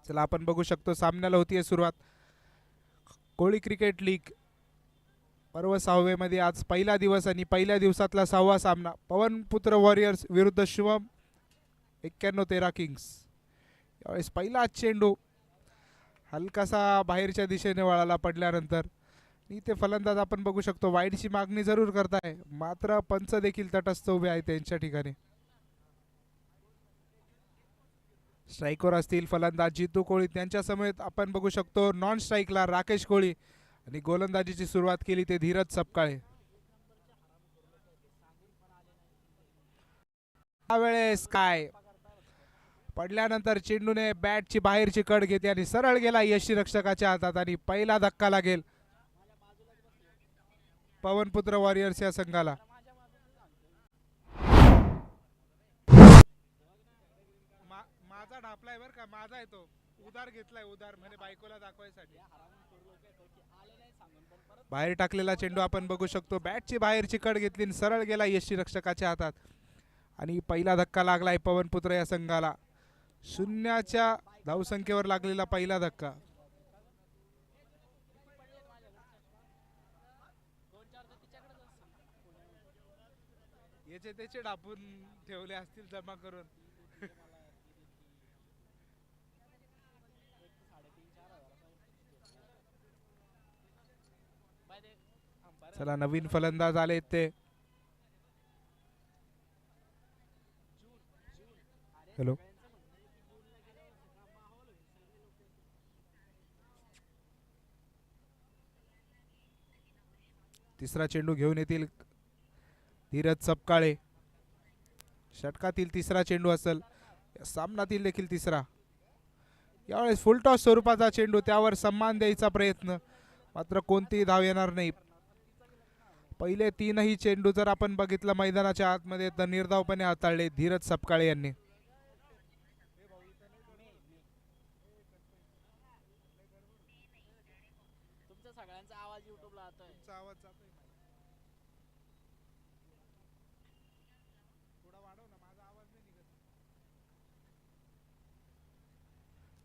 चला आपण बघू शकतो सामन्याला होतीये सुरुवात. कोळी क्रिकेट लीग पर्व 6वे मध्ये आज पहिला दिवस आणि पहिल्या दिवसातला 6वा सामना. पवनपुत्र वॉरियर्स विरुद्ध शुभम 91-13 किंग्स. यावेळेस पहिला चेंडू हलकासा बाहेरच्या दिशेने वळाला पडल्यानंतर इथे फलंदाज आपण बघू शकतो वाईडची मागणी जरूर करताय, मात्र पंच देखील तटस्थ उभे आहेत त्यांच्या ठिकाणी. स्ट्राईकवर असतील फलंदाज जितू कोळी, त्यांच्या समेत आपण बघू शकतो नॉन स्ट्राईकला राकेश कोळी आणि गोलंदाजीची सुरुवात केली ते धीरज सपकाळे. त्यावेळेस काय पडल्यानंतर चेंडूने बॅटची बाहेरची कड घेते आणि सरळ गेला यष्टीरक्षकाच्या हातात आणि पहिला धक्का लागेल पवनपुत्र वॉरियर्स या संघाला. माझा ढापलाय बर का, माझा आहे तो उधार घेतलाय, उधार म्हणजे बायकोला दाखवायसाठी. बाहेर टाकलेला चेंडू आपण बघू शकतो बॅटची बाहेरची कड घेतली आणि सरळ गेला यष्टीरक्षकाच्या हातात आणि पहिला धक्का लागलाय पवनपुत्र या संघाला. शून्याच्या धावसंख्येवर लागलेला पहिला धक्का. याचे त्याचे डापून ठेवले असतील जमा करून. चला नवीन फलंदाज आले ते. हॅलो, तिसरा चेंडू घेऊन येतील धीरज सपकाळे. षटकातील तिसरा चेंडू असेल, सामनातील देखील तिसरा. यावेळेस फुलटॉस स्वरूपाचा चेंडू, त्यावर सम्मान द्यायचा प्रयत्न, मात्र कोणतीही धाव येणार नाही. पहिले तीनही चेंडू जर आपण बघितलं मैदानाच्या आतमध्ये तर निर्धावपणे हाताळले धीरज सपकाळे यांनी.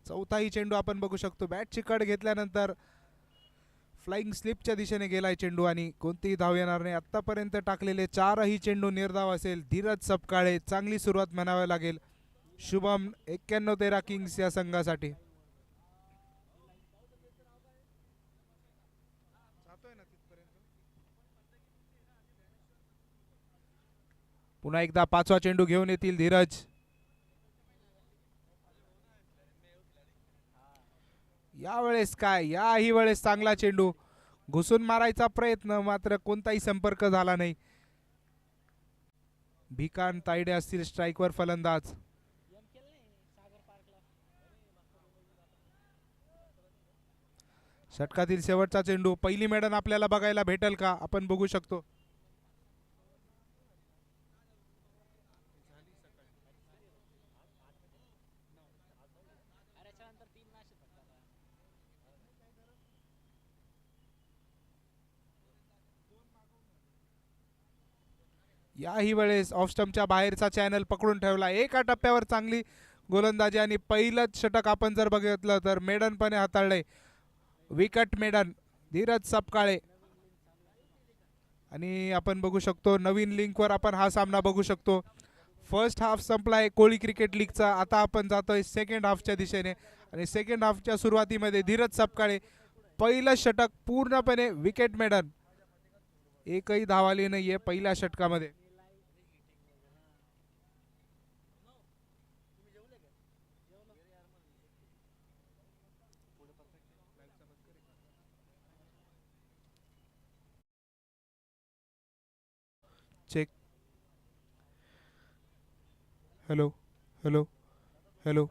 चौथाही चेंडू आपण बघू शकतो बॅटची कड घेतल्यानंतर फ्लाइंग स्लिपच्या दिशेने गेलाय चेंडू आणि कोणतीही धाव येणार नाही. आतापर्यंत टाकलेले चारही चेंडू निर्धाव असेल. धीरज सपकाळे चांगली सुरुवात म्हणावी लागेल शुभम 91-13 किंग्स या संघासाठी. पुन्हा एकदा पाचवा चेंडू घेऊन येतील धीरज. यावेळेस काय, याही वेळेस चांगला चेंडू घुसून मारायचा प्रयत्न, मात्र कोणताही संपर्क झाला नाही. भिकान तायडे असतील स्ट्राईकवर फलंदाज. षटकातील शेवटचा चेंडू, पहिली मेडन आपल्याला बघायला भेटेल का आपण बघू शकतो. याही वेळेस ऑफ स्टंपच्या बाहेरचा चॅनल पकडून ठेवला. एका टप्प्यावर चांगली गोलंदाजी आणि पहिलंच षटक आपण जर बघितलं तर मेडनपणे हाताळले. Wicket maiden Dhiraj Sapkale. आणि आपण बघू शकतो नवीन लिंकवर आपण हा सामना बघू शकतो. फर्स्ट हाफ संपलाय कोळी क्रिकेट लीगचा. आता आपण जातोय सेकंड हाफच्या दिशेने आणि सेकंड हाफच्या सुरुवातीमध्ये धीरज सपकाळे पहिलं षटक पूर्णपणे विकेट मेडन. एकही धाव आली नाहीये पहिल्या षटकामध्ये. चेक. Hello hello hello.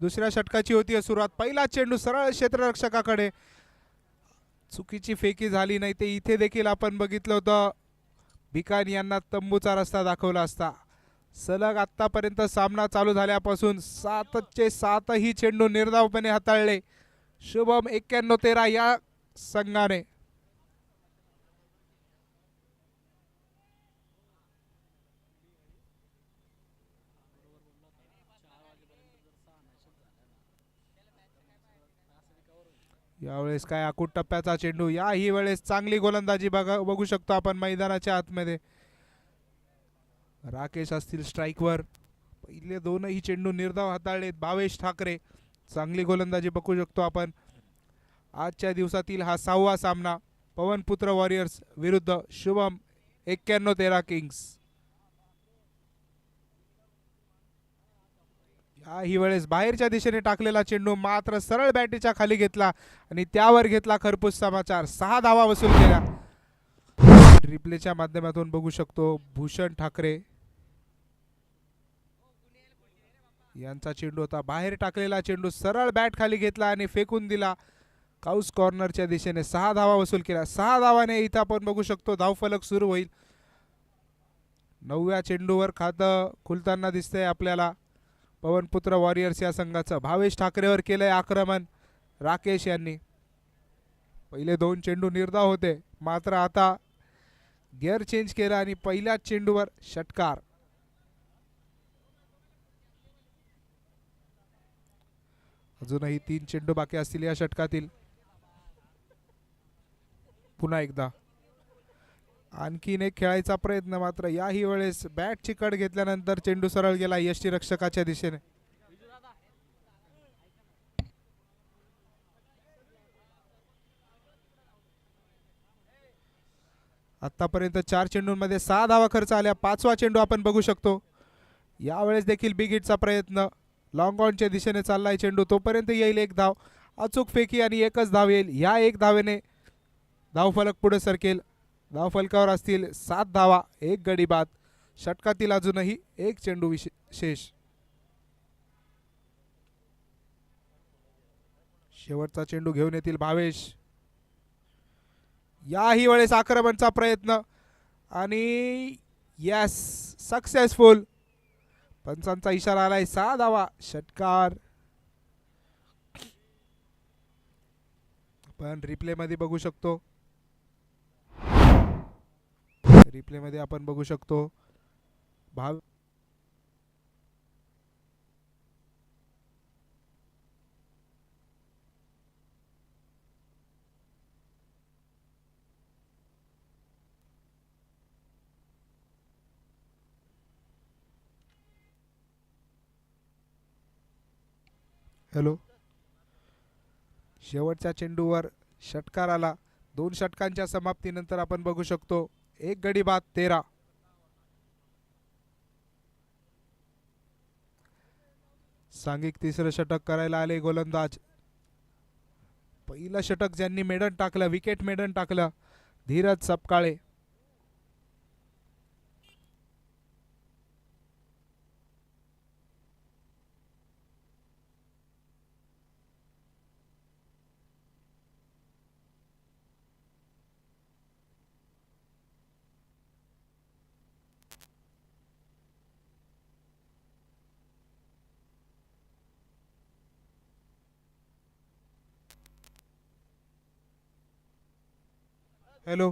दुसऱ्या षटकाची होती सुरुवात. पहिला चेंडू सरळ क्षेत्ररक्षकाकडे, चुकीची फेकी झाली नाही ते इथे देखील आपण बघितलं होतं. भिकान यांना तंबूचा रस्ता दाखवला असता. सलग आतापर्यंत सामना चालू झाल्यापासून 7चे 7ही चेंडू निर्धावपणे हाताळले शुभम 91-13 या संघाने. यावेळेस काय अकूट टप्प्याचा चेंडू, याही वेळेस चांगली गोलंदाजी बघू शकतो आपण मैदानाच्या आतमध्ये. राकेश असतील स्ट्राईकवर. पहिले दोनही चेंडू निर्धाव हाताळलेत भावेश ठाकरे. चांगली गोलंदाजी बघू शकतो आपण. आजच्या दिवसातील हा 6वा सामना पवनपुत्र वॉरियर्स विरुद्ध शुभम 91-13 किंग्स. याही वेळेस बाहेरच्या दिशेने टाकलेला चेंडू मात्र सरळ बॅटीच्या खाली घेतला आणि त्यावर घेतला खरपूस समाचार. 6 धावा वसूल केल्या. रिप्लेच्या माध्यमातून बघू शकतो भूषण ठाकरे यांचा चेंडू होता. बाहेर टाकलेला चेंडू सरळ बॅट खाली घेतला आणि फेकून दिला काउस कॉर्नरच्या दिशेने. 6 धावा वसूल केल्या. 6 धावाने इथं आपण बघू शकतो धावफलक सुरू होईल. 9व्या चेंडूवर खातं खुलताना दिसतंय आपल्याला पवनपुत्र वॉरियर्स या संघाचं. भावेश ठाकरेवर केलंय आक्रमण राकेश यांनी. पहिले 2 चेंडू निर्धाव होते, मात्र आता गिअर चेंज केला आणि पहिल्याच चेंडूवर षटकार. अजूनही 3 चेंडू बाकी असतील या षटकातील. पुन्हा एकदा आणखीन एक खेळायचा प्रयत्न, मात्र याही वेळेस बॅटची कड घेतल्यानंतर चेंडू सरळ गेला यष्टीरक्षकाच्या दिशेने. आतापर्यंत 4 चेंडूंमध्ये 6 धावा खर्च आल्या. 5वा चेंडू आपण बघू शकतो. यावेळेस देखील बिग हिटचा प्रयत्न. लॉंग ऑनच्या दिशेने चाललाय चेंडू. तोपर्यंत येईल 1 धाव. अचूक फेकी आणि 1च धाव येईल. या 1 धावेने धावफलक पुढे सरकेल. धावफलकावर असतील 7 धावा, 1 गडी बाद. षटकातील अजूनही 1 चेंडू शेष. शेवटचा चेंडू घेऊन येतील भावेश. याही वेळेस आक्रमणचा प्रयत्न आणि यस, सक्सेसफुल. पंचांचा इशारा आलाय. 6 धावा, षटकार. आपण रिप्ले मध्ये बघू शकतो. रिप्ले मध्ये आपण बघू शकतो भाव हॅलो. शेवटच्या चेंडूवर षटकार आला. 2 षटकांच्या समाप्तीनंतर आपण बघू शकतो 1 गडी बाद 13. सांघिक तिसरं षटक करायला आले गोलंदाज. पहिलं षटक ज्यांनी मेडन टाकलं, विकेट मेडन टाकलं, Dheeraj Sapkale. Hello.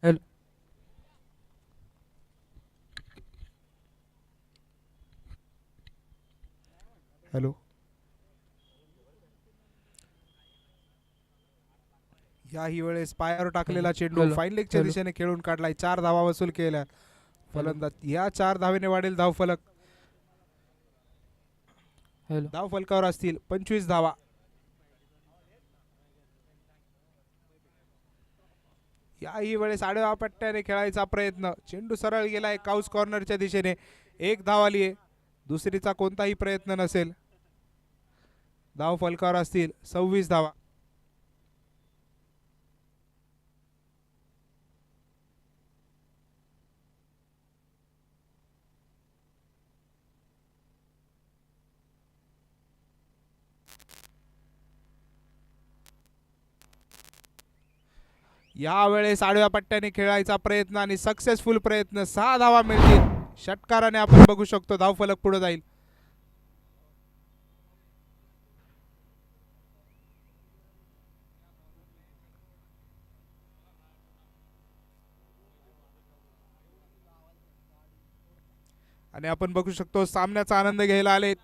Hello. Hello. याही वेळेस पायावर टाकलेला चेंडू हॅलो. Fine लेगच्या hello. दिशेने खेळून काढलाय. 4 धावा वसूल केल्या फलंदाज. या 4 धावेने वाढेल धावफलक. हॅलो. धावफलकावर असतील 25 धावा. याही वेळेस आडव्या पट्ट्याने खेळायचा प्रयत्न. चेंडू सरळ गेलाय काउस कॉर्नरच्या दिशेने. 1 धाव आली आहे. दुसरीचा कोणताही प्रयत्न नसेल. धावफलकावर असतील 26 धावा. यावेळेस आडव्या पट्ट्याने खेळायचा प्रयत्न आणि सक्सेसफुल प्रयत्न, 6 धावा मिळतील. षटकाराने आपण बघू शकतो धावफलक पुढे जाईल. आणि आपण बघू शकतो सामन्याचा आनंद घ्यायला आले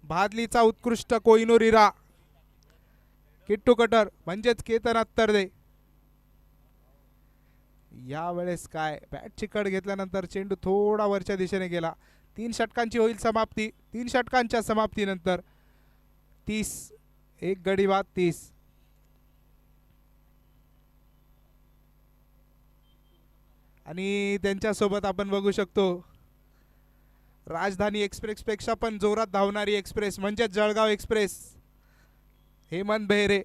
भादलीचा उत्कृष्ट कोहिनूर हिरा किट्टू कटर म्हणजेच केतन अत्तरदे. यावेळेस काय बॅटची कड घेतल्यानंतर चेंडू थोडा वरच्या दिशेने गेला. 3 षटकांची होईल समाप्ती. 3 षटकांच्या समाप्तीनंतर 30 एक गडी बाद 30. आणि त्यांच्यासोबत आपण बघू शकतो राजधानी एक्सप्रेस पेक्षा पण जोरात धावणारी एक्सप्रेस म्हणजेच जळगाव एक्सप्रेस, हेमंत बेहरे.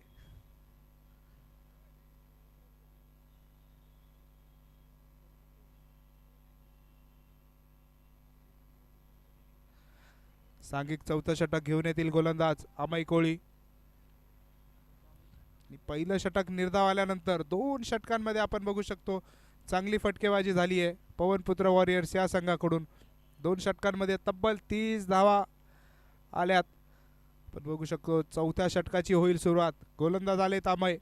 सांघिक 4थं षटक घेऊन येतील गोलंदाज अमय कोळी. पहिलं षटक निर्धाव आल्यानंतर 2 षटकांमध्ये आपण बघू शकतो चांगली फटकेबाजी झाली आहे पवनपुत्र वॉरियर्स या संघाकडून. 2 षटकांमध्ये तब्बल 30 धावा आल्यात. आपण बघू शकतो 4थ्या षटकाची होईल सुरुवात. गोलंदाज आले अमय.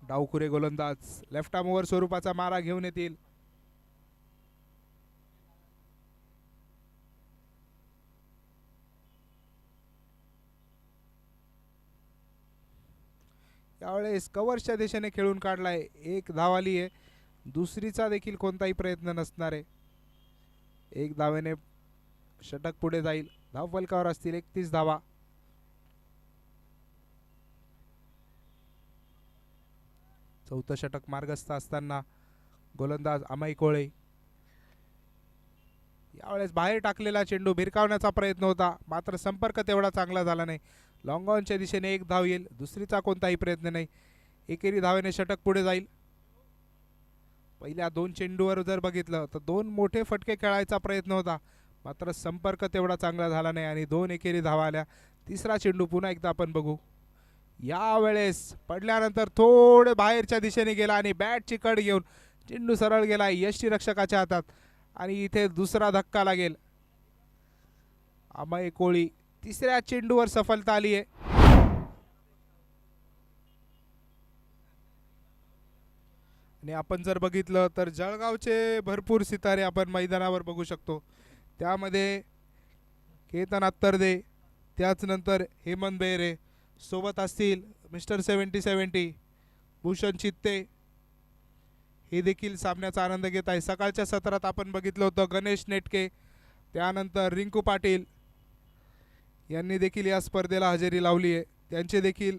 डावखुरे गोलंदाज लेफ्ट आर्म ओव्हर स्वरूपाचा मारा घेऊन येतील. यावेळेस कव्हरच्या दिशेने खेळून काढलाय. 1 धाव आली आहे. दुसरीचा देखील कोणताही प्रयत्न नसणार आहे. 1 धावेने षटक पुढे जाईल. धावफलकावर असतील 31 धावा. चौथं षटक मार्गस्थ असताना गोलंदाज अमय कोळे. यावेळेस बाहेर टाकलेला चेंडू भिरकावण्याचा प्रयत्न होता मात्र संपर्क तेवढा चांगला झाला नाही. लॉंग ऑनच्या दिशेने 1 धाव येईल. दुसरीचा कोणताही प्रयत्न नाही. एकेरी धावेने षटक पुढे जाईल. पहिल्या 2 चेंडूवर जर बघितलं तर 2 मोठे फटके खेळायचा प्रयत्न होता मात्र संपर्क तेवढा चांगला झाला नाही आणि 2 एकेरी धावा आल्या. तिसरा चेंडू पुन्हा एकदा आपण बघू. यावेळेस पडल्यानंतर थोडे बाहेरच्या दिशेने गेला आणि बॅटची कड घेऊन चेंडू सरळ गेला यष्टीरक्षकाच्या हातात आणि इथे दुसरा धक्का लागेल. अमय कोळी 3ऱ्या चेंडूवर सफलता आली आहे. आणि आपण जर बघितलं तर जळगावचे भरपूर सितारे आपण मैदानावर बघू शकतो. त्यामध्ये केतन अत्तरदे, त्याच नंतर हेमंत बेहरे, सोबत असतील मिस्टर 70-70 भूषण चित्ते, हे देखील सामन्याचा आनंद घेत आहे. सकाळच्या सत्रात आपण बघितलं होतं गणेश नेटके, त्यानंतर रिंकू पाटील यांनी देखील या स्पर्धेला हजेरी लावली आहे. त्यांचे देखील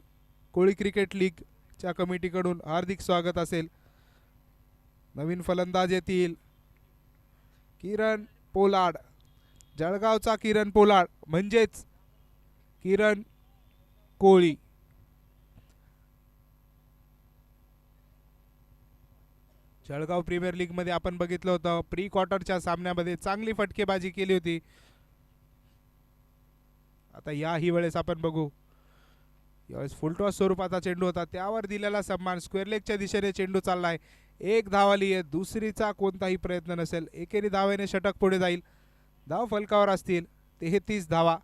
कोळी क्रिकेट लीगच्या कमिटीकडून हार्दिक स्वागत असेल. नवीन फलंदाज येतील किरण पोलाड, जळगावचा किरण पोलाड म्हणजेच किरण कोळी. जळगाव प्रीमियर लीग मध्ये आपण बघितलं होतं प्री क्वार्टरच्या सामन्यामध्ये चांगली फटकेबाजी केली होती. आता याही वेळेस आपण बघू. यावेळेस फुलटॉस स्वरूपाचा चेंडू होता त्यावर दिलेला सन्मान. स्क्वेअर लेगच्या दिशेने चेंडू चाललाय. 1 धाव आली आहे. दुसरीचा कोणताही प्रयत्न नसेल. एकेरी धावेने षटक पुढे जाईल. धाव फलकावर असतील 33 धावा.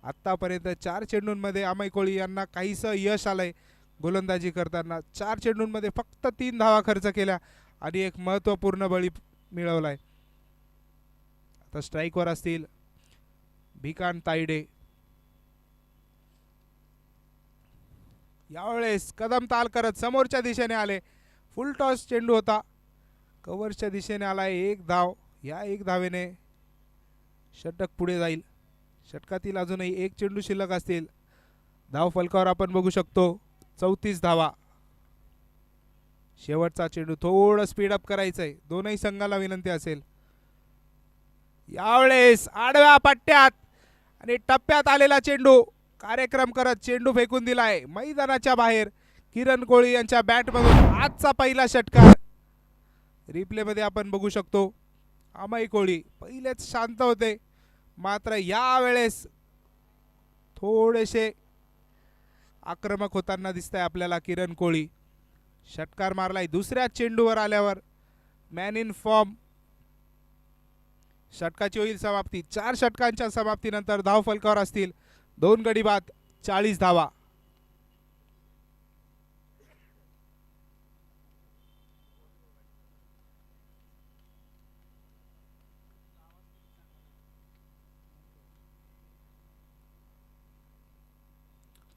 आत्तापर्यंत 4 चेंडूंमध्ये अमय कोळी यांना काहीसं यश आलंय गोलंदाजी करताना. 4 चेंडूंमध्ये फक्त 3 धावा खर्च केल्या आणि एक महत्त्वपूर्ण बळी मिळवलाय. आता स्ट्राईकवर असतील भिकान तायडे. यावेळेस कदम ताल करत समोरच्या दिशेने आले. फुल टॉस चेंडू होता. कव्हरच्या दिशेने आलाय. 1 धाव. या 1 धावेने षटक पुढे जाईल. षटकातील अजूनही 1 चेंडू शिल्लक असतील. धाव फलकावर आपण बघू शकतो 34 धावा. शेवटचा चेंडू थोडं स्पीडअप करायचंय. दोनही संघाला विनंती असेल. यावेळेस आडव्या पट्ट्यात आणि टप्प्यात आलेला चेंडू कार्यक्रम करत चेंडू फेकून दिलाय मैदानाच्या बाहेर. किरण कोळी यांच्या बॅटमधून आजचा पहिला षटकार. रिप्ले मध्ये आपण बघू शकतो अमय कोळी पहिलेच शांत होते मात्र यावेळेस थोडेसे आक्रमक होताना दिसतंय आपल्याला किरण कोळी. षटकार मारलाय दुसऱ्या चेंडूवर आल्यावर. Man in form. षटकाची होईल समाप्ती. 4 षटकांच्या समाप्तीनंतर धाव फलकावर असतील 2 गडी बाद 40 धावा.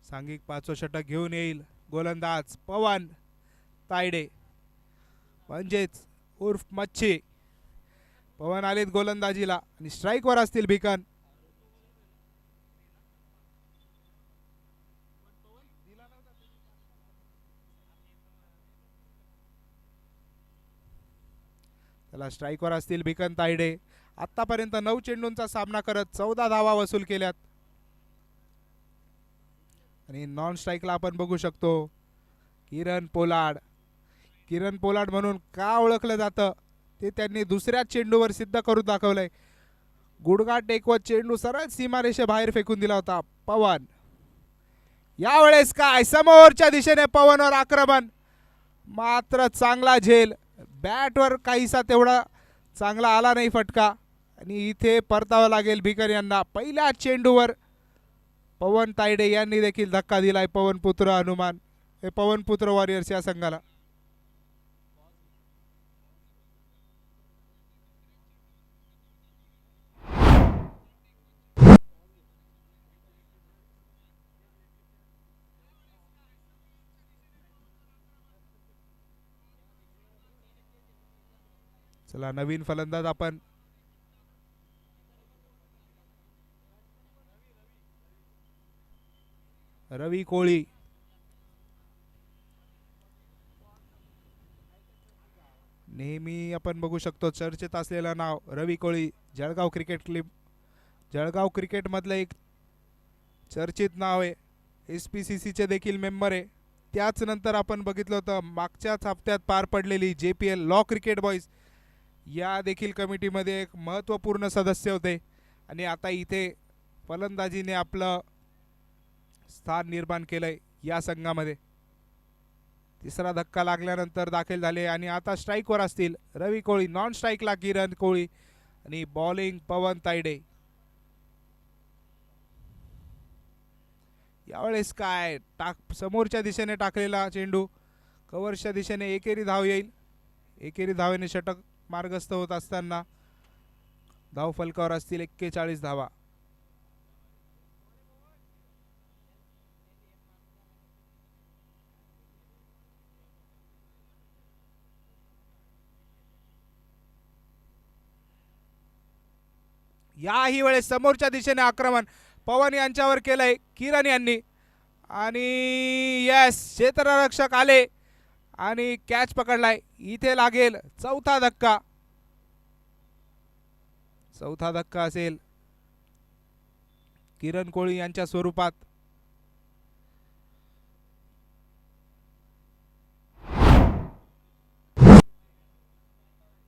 सांघिक 5वं षटक घेऊन येईल गोलंदाज पवन तायडे म्हणजेच उर्फ मच्छी. पवन आलेत गोलंदाजीला आणि स्ट्राईकवर असतील भिकन. त्याला स्ट्राईकवर असतील भिकन तायडे. आतापर्यंत 9 चेंडूंचा सामना करत 14 धावा वसूल केल्यात. आणि नॉन स्ट्राईकला आपण बघू शकतो किरण पोलार्ड. किरण पोलार्ड म्हणून का ओळखलं जातं ते त्यांनी दुसऱ्या चेंडूवर सिद्ध करून दाखवलंय. गुडघा टेकवत चेंडू सरळ सीमारेषेबाहेर फेकून दिला होता पवन. यावेळेस काय समोरच्या दिशेने पवनवर आक्रमण. मात्र चांगला झेल. बॅटवर काहीसा तेवढा चांगला आला नाही फटका आणि इथे परतावं लागेल भिकर यांना. पहिल्या चेंडूवर पवन तायडे यांनी देखील धक्का दिलाय पवनपुत्र हनुमान हे पवनपुत्र वॉरियर्स या संघाला. चला नवीन फलंदाज आपण रवी कोळी. नेहमी आपण बघू शकतो चर्चेत असलेलं नाव Ravi Koli. Jalgaon cricket club Jalgaon cricket मधलं एक चर्चित नाव आहे. SPCC चे देखील मेंबर आहे. त्याच नंतर आपण बघितलं होतं मागच्याच हप्त्यात पार पडलेली JPL लॉ क्रिकेट बॉईज या देखील कमिटीमध्ये एक महत्त्वपूर्ण सदस्य होते आणि आता इथे फलंदाजीने आपलं स्थान निर्माण केलंय या संघामध्ये. तिसरा धक्का लागल्यानंतर दाखल झाले आणि आता स्ट्राईकवर असतील रवी कोळी. नॉन स्ट्राईकला किरण कोळी आणि बॉलिंग पवन तायडे. यावेळेस काय समोरच्या दिशेने टाकलेला चेंडू कव्हरच्या दिशेने एकेरी धाव येईल. एकेरी धावेने षटक मार्गस्थ होत असताना धाव फलकावर असतील 41 धावा. याही वेळेस समोरच्या दिशेने आक्रमण पवन यांच्यावर केलंय किरण यांनी आणि यस क्षेत्ररक्षक आले आणि कॅच पकडलाय. इथे लागेल चौथा धक्का. चौथा धक्का असेल किरण कोळी यांच्या स्वरूपात.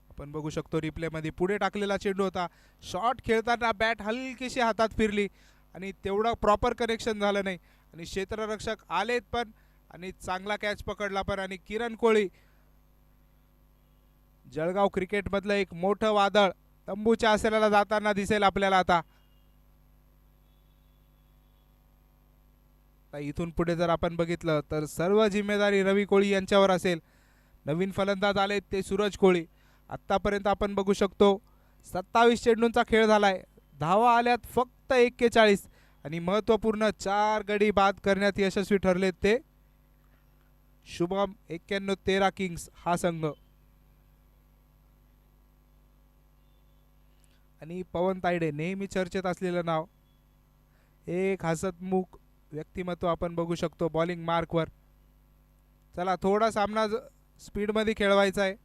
आपण बघू शकतो रिप्ले मध्ये पुढे टाकलेला चेंडू होता. शॉट खेळताना बॅट हलकीशी हातात फिरली आणि तेवढं प्रॉपर कनेक्शन झालं नाही आणि क्षेत्ररक्षक आलेत पण आणि चांगला कॅच पकडला पण. आणि किरण कोळी जळगाव क्रिकेट मधलं एक मोठं वादळ तंबूच्या आसऱ्याला जाताना दिसेल आपल्याला. आता इथून पुढे जर आपण बघितलं तर सर्व जिम्मेदारी रवी कोळी यांच्यावर असेल. नवीन फलंदाज आलेत ते सूरज कोळी. आतापर्यंत आपण बघू शकतो 27 चेंडूंचा खेळ झालाय. धावा आल्यात फक्त 41 आणि महत्त्वपूर्ण 4 गडी बाद करण्यात यशस्वी ठरलेत ते शुभम 91-13 किंग्स हा संघ. आणि पवन तायडे नेहमी चर्चेत असलेलं नाव. एक हसतमुख व्यक्तिमत्व आपण बघू शकतो बॉलिंग मार्कवर. चला थोडा सामना स्पीडमध्ये खेळवायचा आहे.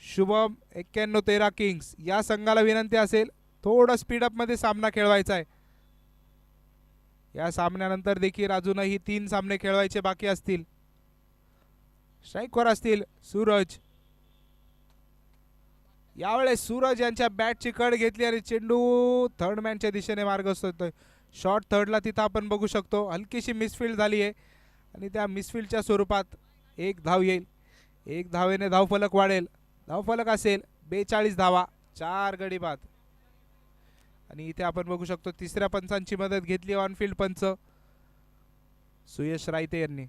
शुभम 91-13 किंग्स या संघाला विनंती असेल थोडं स्पीडअप मध्ये सामना खेळवायचा आहे. या सामन्यानंतर देखील अजूनही 3 सामने खेळवायचे बाकी असतील. स्ट्राईकवर असतील सूरज. यावेळेस सूरज यांच्या बॅटची कड घेतली आणि चेंडू थर्ड मॅनच्या दिशेने मार्गस्थ होतोय. शॉर्ट थर्डला तिथं आपण बघू शकतो हलकीशी मिसफील्ड झाली आहे आणि त्या मिसफील्डच्या स्वरूपात एक धाव येईल. एक धावेने धावफलक वाढेल. धावफलक असेल 42 धावा, 4 गडी बाद. आणि इथे आपण बघू शकतो तिसऱ्या पंचांची मदत घेतली ऑनफिल्ड पंच सुयश रायते यांनी.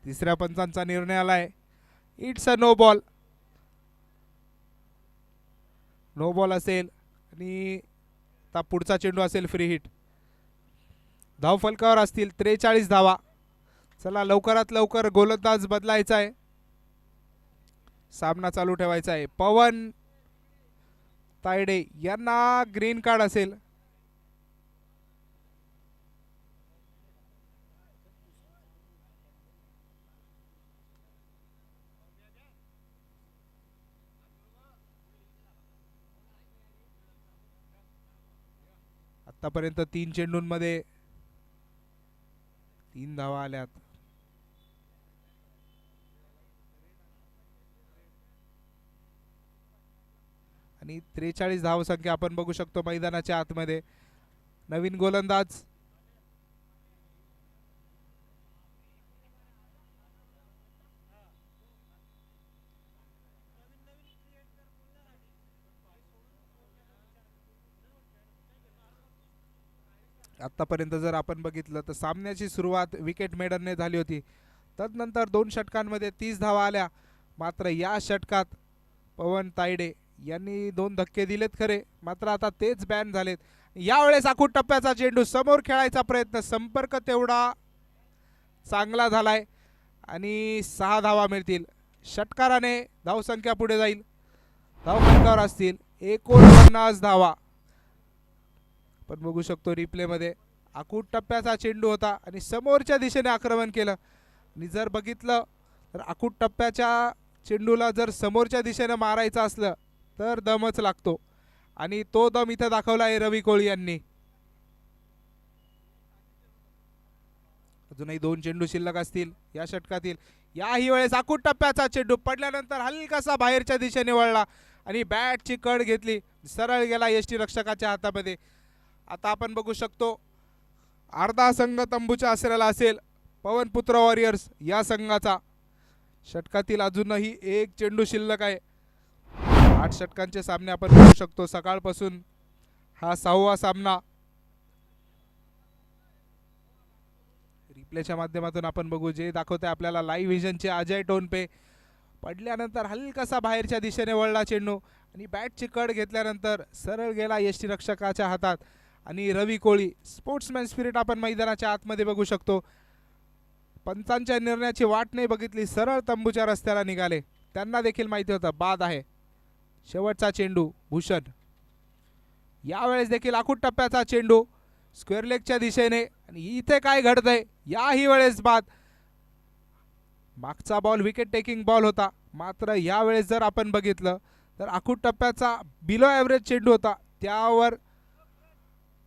तिसऱ्या पंचांचा निर्णय आलाय. It's a no ball. No ball असेल आणि आता पुढचा चेंडू असेल फ्री हिट. धाव फलकावर असतील 43 धावा. चला लवकरात लवकर गोलंदाज बदलायचा आहे. सामना चालू ठेवायचा आहे. पवन तायडे यांना ग्रीन कार्ड असेल. आतापर्यंत 3 चेंडूंमध्ये 3 धावा आल्यात. आणि 43 धावसंख्या आपण बघू शकतो मैदानाच्या आतमध्ये. नवीन गोलंदाज आतापर्यंत जर आपण बघितलं तर सामन्याची सुरुवात विकेट मेडनने झाली होती. तदनंतर 2 षटकांमध्ये 30 धावा आल्या. मात्र या षटकात पवन तायडे यांनी 2 धक्के दिलेत खरे, मात्र आता तेच बॅन झालेत. यावेळेस आखूड टप्प्याचा चेंडू समोर खेळायचा प्रयत्न, संपर्क तेवढा चांगला झालाय आणि 6 धावा मिळतील. षटकाराने धावसंख्या पुढे जाईल. धावफलकावर असतील 49 धावा. पण बघू शकतो रिप्ले मध्ये आखूड टप्प्याचा चेंडू होता आणि समोरच्या दिशेने आक्रमण केलं. आणि जर बघितलं तर आखूड टप्प्याच्या चेंडूला जर समोरच्या दिशेने मारायचं असलं तर दमच लागतो आणि तो दम इथे दाखवला आहे रवी कोळी यांनी. अजूनही 2 चेंडू शिल्लक असतील या षटकातील. याही वेळेस आखूड टप्प्याचा चेंडू पडल्यानंतर हलकासा बाहेरच्या दिशेने वळला आणि बॅटची कड घेतली, सरळ गेला यष्टी रक्षकाच्या हातामध्ये. आता आपण बघू शकतो अर्धा संघ तंबूच्या आसऱ्याला असेल पवनपुत्र वॉरियर्स या संघाचा. षटकातील अजूनही 1 चेंडू शिल्लक आहे. 8 षटकांचे सामने आपण बघू शकतो. सकाळपासून हा 6वा सामना. रिप्लेच्या माध्यमातून आपण बघू जे दाखवते आपल्याला लाईव्ह विजनचे अजय टोनपे. पडल्यानंतर हलकासा बाहेरच्या दिशेने वळला चेंडू आणि बॅटची कड घेतल्यानंतर सरळ गेला यष्टी रक्षकाच्या हातात. आणि रवी कोळी स्पोर्ट्समॅन स्पिरिट आपण मैदानाच्या आतमध्ये बघू शकतो. पंचांच्या निर्णयाची वाट नाही बघितली, सरळ तंबूच्या रस्त्याला निघाले. त्यांना देखील माहिती होतं बाद आहे. शेवटचा चेंडू भूषण. यावेळेस देखील आखूड टप्प्याचा चेंडू स्क्वेअर लेगच्या दिशेने आणि इथे काय घडतंय याही वेळेस बाद. मागचा बॉल विकेट टेकिंग बॉल होता, मात्र यावेळेस जर आपण बघितलं तर आखूड टप्प्याचा बिलो ॲव्हरेज चेंडू होता, त्यावर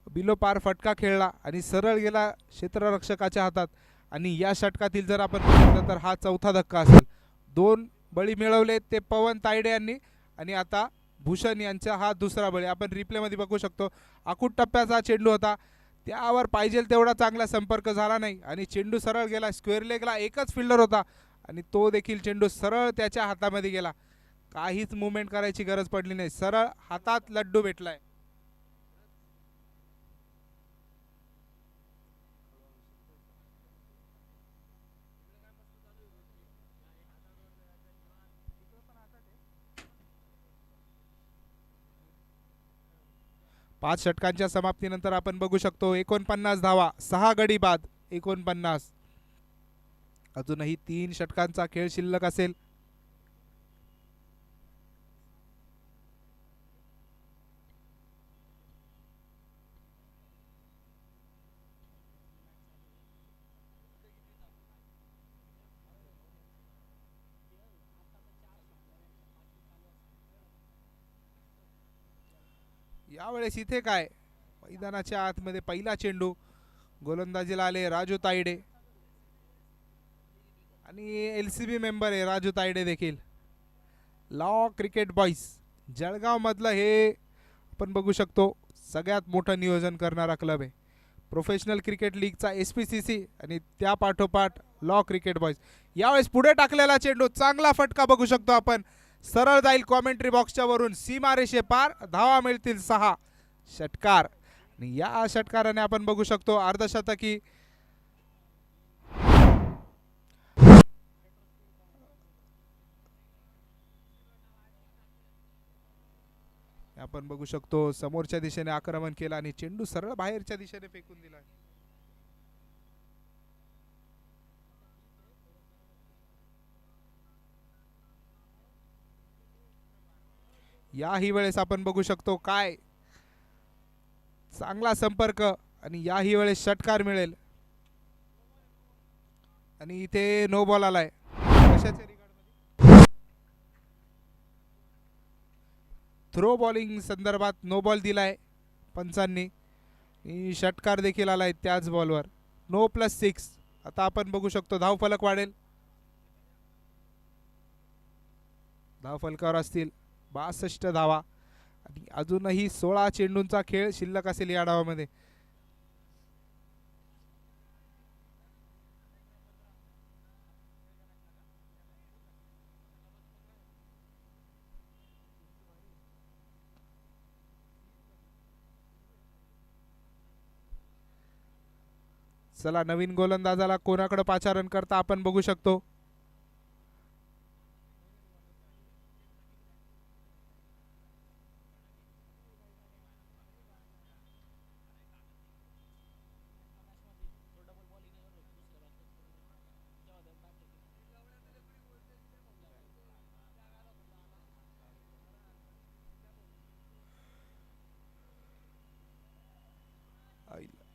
बिलो पार फटका खेळला आणि सरळ गेला क्षेत्ररक्षकाच्या हातात. आणि या षटकातील जर आपण बघितलं तर हा 4था धक्का असेल. 2 बळी मिळवले ते पवन तायडे यांनी आणि आता भूषण यांचा हा दुसरा बळी. आपण रिप्लेमध्ये बघू शकतो आखूड टप्प्याचा चेंडू होता, त्यावर पाहिजे तेवढा चांगला संपर्क झाला नाही आणि चेंडू सरळ गेला. स्क्वेअर लेगला एकच फिल्डर होता आणि तो देखील चेंडू सरळ त्याच्या हातामध्ये गेला. काहीच मुवमेंट करायची गरज पडली नाही, सरळ हातात लड्डू भेटलाय. पाच षटकांच्या समाप्तीनंतर आपण बघू शकतो 49 धावा, 6 गडी बाद. 49. अजूनही 3 षटकांचा खेळ शिल्लक असेल. यावेळेस इथे काय मैदानाच्या आतमध्ये पहिला चेंडू गोलंदाजीला आले राजू तायडे आणि LCB मेंबर आहे राजू तायडे देखील. लॉ क्रिकेट बॉईज जळगाव मधलं हे आपण बघू शकतो सगळ्यात मोठं नियोजन करणारा क्लब आहे. प्रोफेशनल क्रिकेट लीगचा SPCC आणि त्या पाठोपाठ लॉ क्रिकेट बॉईज. यावेळेस पुढे टाकलेला चेंडू चांगला फटका बघू शकतो आपण. सरळ जाईल कॉमेंट्री बॉक्सच्या वरून सीमारेषे पार. धावा मिळतील 6. षटकार आणि या षटकाराने आपण बघू शकतो अर्धशतकी आपण बघू शकतो समोरच्या दिशेने आक्रमण केलं आणि चेंडू सरळ बाहेरच्या दिशेने फेकून दिला. याही वेळेस आपण बघू शकतो काय चांगला संपर्क आणि याही वेळेस षटकार मिळेल आणि इथे नो बॉल आलाय. थ्रो बॉलिंग संदर्भात नो बॉल दिलाय पंचांनी. षटकार देखील आलाय त्याच बॉलवर. नो +6. आता आपण बघू शकतो धावफलक वाढेल. धावफलकावर असतील 62 धावा आणि अजूनही 16 चेंडूंचा खेळ शिल्लक असेल या डावामध्ये. चला नवीन गोलंदाजाला कोणाकडे पाचारण करता आपण बघू शकतो.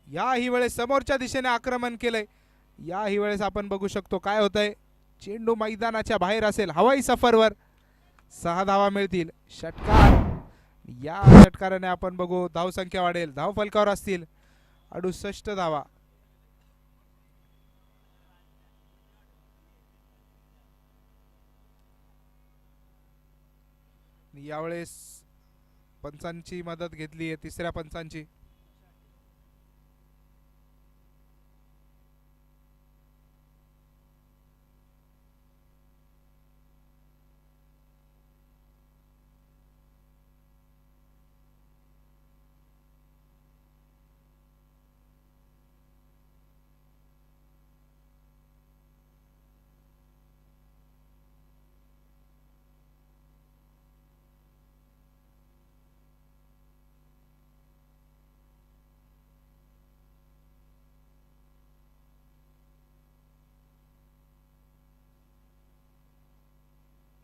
याही वेळेस समोरच्या दिशेने आक्रमण केलंय. याही वेळेस आपण बघू शकतो काय होतंय. चेंडू मैदानाच्या बाहेर असेल. हवाई सफरवर 6 धावा मिळतील. षटकार. या षटकाराने आपण बघू धावसंख्या वाढेल. धावफलकावर असतील 68 धावा. यावेळेस पंचांची मदत घेतली आहे तिसऱ्या पंचांची.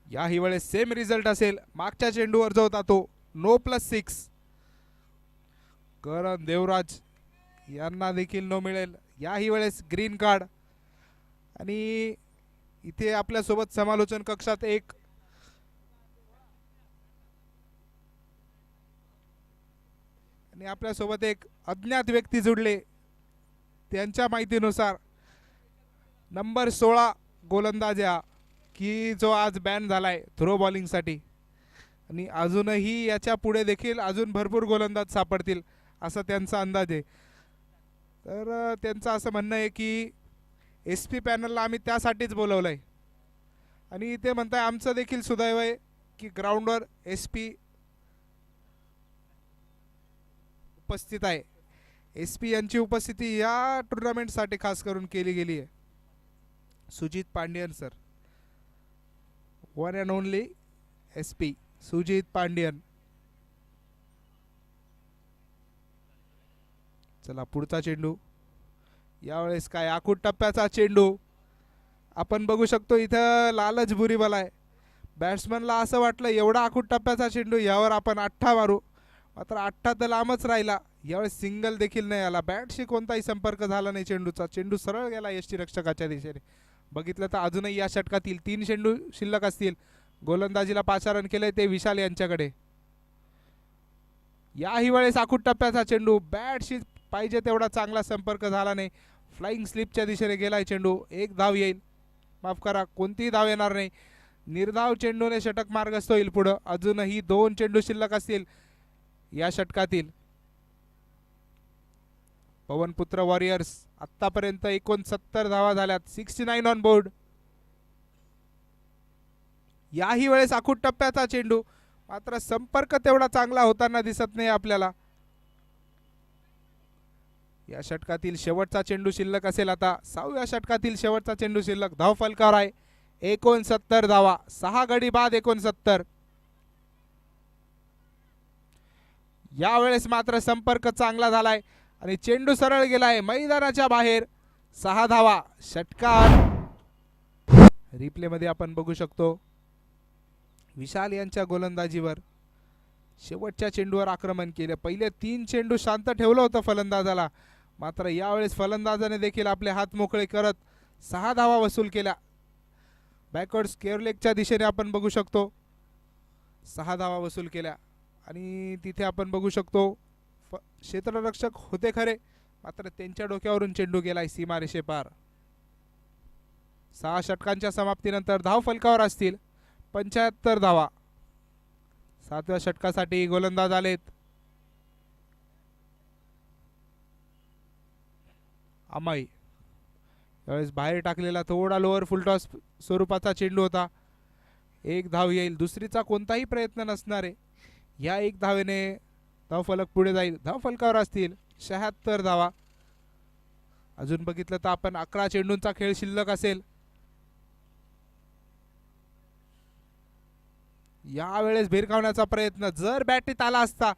याही वेळेस सेम रिझल्ट असेल. मागच्या चेंडूवर जो होता तो नो +6. करण देवराज यांना देखील नो मिळेल. याही वेळेस ग्रीन कार्ड आणि इथे आपल्या सोबत समालोचन कक्षात एक आणि आपल्या सोबत एक अज्ञात व्यक्ती जुडले. त्यांच्या माहितीनुसार नंबर 16 गोलंदाज या की जो आज बॅन झालाय थ्रो बॉलिंगसाठी आणि अजूनही याच्या पुढे देखील अजून भरपूर गोलंदाज सापडतील असा त्यांचा अंदाज आहे. तर त्यांचं असं म्हणणं आहे की SP पॅनलला आम्ही त्यासाठीच बोलवलंय आणि ते म्हणताय आमचं देखील सुदैव आहे की ग्राउंडवर SP उपस्थित आहे. SP यांची उपस्थिती या टुर्नामेंटसाठी खास करून केली गेली आहे. Sujit Pandian sir, one and only SP Sujit Pandian. चला पुढचा चेंडू. यावेळेस काय आखूड टप्प्याचा चेंडू आपण बघू शकतो. इथं लालच बुरी बला आहे. बॅट्समनला असं वाटलं एवढा आखूड टप्प्याचा चेंडू यावर आपण 8 मारू, मात्र 8 तर लांबच राहिला. यावेळेस सिंगल देखील नाही आला. बॅटशी कोणताही संपर्क झाला नाही चेंडूचा. चेंडू सरळ गेला यष्टीरक्षकाच्या दिशेने. बघितलं तर अजूनही या षटकातील 3 चेंडू शिल्लक असतील. गोलंदाजीला पाचारण केलंय ते विशाल यांच्याकडे. याही वेळेस आखूड टप्प्याचा चेंडू, बॅटशी पाहिजे तेवढा चांगला संपर्क झाला नाही. फ्लाइंग स्लिपच्या दिशेने गेलाय चेंडू. एक धाव येईल, माफ करा, कोणतीही धाव येणार नाही. निर्धाव चेंडूने षटक मार्गस्थ होईल पुढं. अजूनही 2 चेंडू शिल्लक असतील या षटकातील. पवनपुत्र वॉरियर्स आतापर्यंत 69 धावा झाल्यात, 69 ऑन बोर्ड. याही वेळेस आखूड टप्प्याचा चेंडू, मात्र संपर्क तेवढा चांगला होताना दिसत नाही आपल्याला. या षटकातील शेवटचा चेंडू शिल्लक असेल आता. 6व्या षटकातील शेवटचा चेंडू शिल्लक. धाव फलकावर आहे 69 धावा, 6 गडी बाद 69. यावेळेस मात्र संपर्क चांगला झालाय आणि चेंडू सरळ गेलाय मैदानाच्या बाहेर. 6 धावा, षटकार. रिप्ले मध्ये आपण बघू शकतो विशाल यांच्या गोलंदाजीवर शेवटच्या चेंडूवर आक्रमण केले. पहिले 3 चेंडू शांत ठेवलं होतं फलंदाजाला, मात्र यावेळेस फलंदाजाने देखील आपले हात मोकळे करत 6 धावा वसूल केल्या. बॅकवर्ड स्क्वेअर लेगच्या दिशेने आपण बघू शकतो 6 धावा वसूल केल्या. आणि तिथे आपण बघू शकतो क्षेत्ररक्षक होते खरे, मात्र त्यांच्या डोक्यावरून चेंडू गेलाय सीमारेषे पार. 6 षटकांच्या समाप्तीनंतर धाव फलकावर असतील 75 धावा. 7व्या षटकासाठी गोलंदाज आलेत. अमाई यावेळेस बाहेर टाकलेला थोडा लोअर फुलटॉस स्वरूपाचा चेंडू होता. 1 धाव येईल, दुसरीचा कोणताही प्रयत्न नसणार आहे. या 1 धावेने धाव फलक पुढे जाईल. धाव फलकावर असतील 76 धावा. अजून बघितलं तर आपण 11 चेंडूंचा खेळ शिल्लक असेल. यावेळेस भिरकावण्याचा प्रयत्न, जर बॅटीत आला असता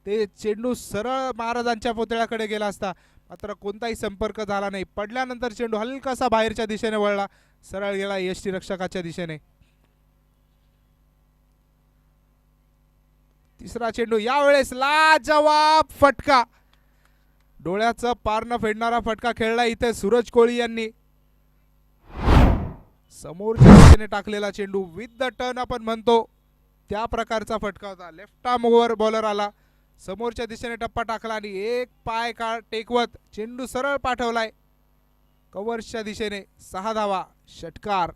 ते चेंडू सरळ महाराजांच्या पुतळ्याकडे गेला असता, मात्र कोणताही संपर्क झाला नाही. पडल्यानंतर चेंडू हलकासा बाहेरच्या दिशेने वळला, सरळ गेला यष्टी रक्षकाच्या दिशेने. तिसरा चेंडू, यावेळेस लाजवाब फटका, डोळ्याचं पारणं फेडणारा फटका खेळला इथे सूरज कोळी यांनी. समोरच्या दिशेने टाकलेला चेंडू विथ द टर्न आपण म्हणतो त्या प्रकारचा फटका होता. लेफ्ट आर्म ओव्हर बॉलर आला, समोरच्या दिशेने टप्पा टाकला आणि एक पाय टेकवत चेंडू सरळ पाठवलाय कव्हर्सच्या दिशेने. 6 धावा, षटकार.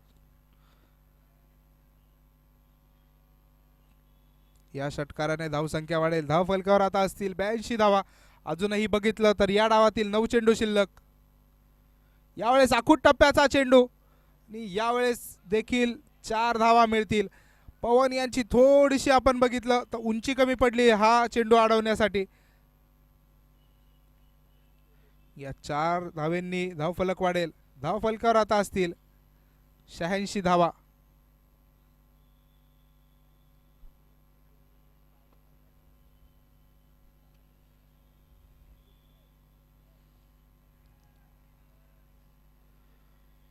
या षटकाराने धावसंख्या वाढेल. धाव फलकावर आता असतील 82 धावा. अजूनही बघितलं तर या डावातील 9 चेंडू शिल्लक. यावेळेस आखूड टप्प्याचा चेंडू आणि यावेळेस देखील 4 धावा मिळतील. पवन यांची थोडीशी आपण बघितलं तर उंची कमी पडली हा चेंडू अडवण्यासाठी. या 4 धावेंनी धाव फलक वाढेल. धाव फलकावर आता असतील 86 धावा.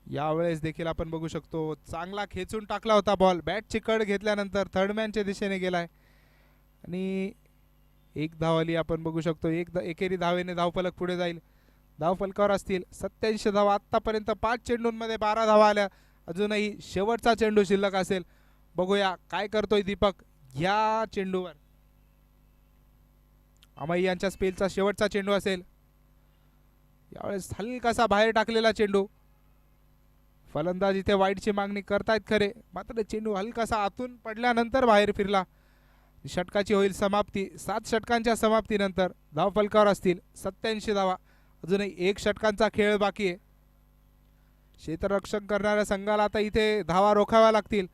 यावेळेस देखील आपण बघू शकतो चांगला खेचून टाकला होता बॉल. बॅटची कड घेतल्यानंतर थर्डमॅनच्या दिशेने गेलाय आणि 1 धाव आली आपण बघू शकतो. एकेरी धावेने धावफलक पुढे जाईल. धावफलकावर असतील 87 धावा. आतापर्यंत 5 चेंडूंमध्ये 12 धावा आल्या. अजूनही शेवटचा चेंडू शिल्लक असेल. बघूया काय करतोय दीपक या चेंडूवर. अमई यांच्या स्पेलचा शेवटचा चेंडू असेल. यावेळेस हलकासा बाहेर टाकलेला चेंडू. फलंदाज इथे वाईडची मागणी करतायत खरे, मात्र चेंडू हलकासा आतून पडल्यानंतर बाहेर फिरला. षटकाची होईल समाप्ती. 7 षटकांच्या समाप्तीनंतर धाव फलकावर असतील 87 धावा. अजूनही 1 षटकांचा खेळ बाकी आहे. क्षेत्ररक्षण करणाऱ्या संघाला आता इथे धावा रोखाव्या लागतील.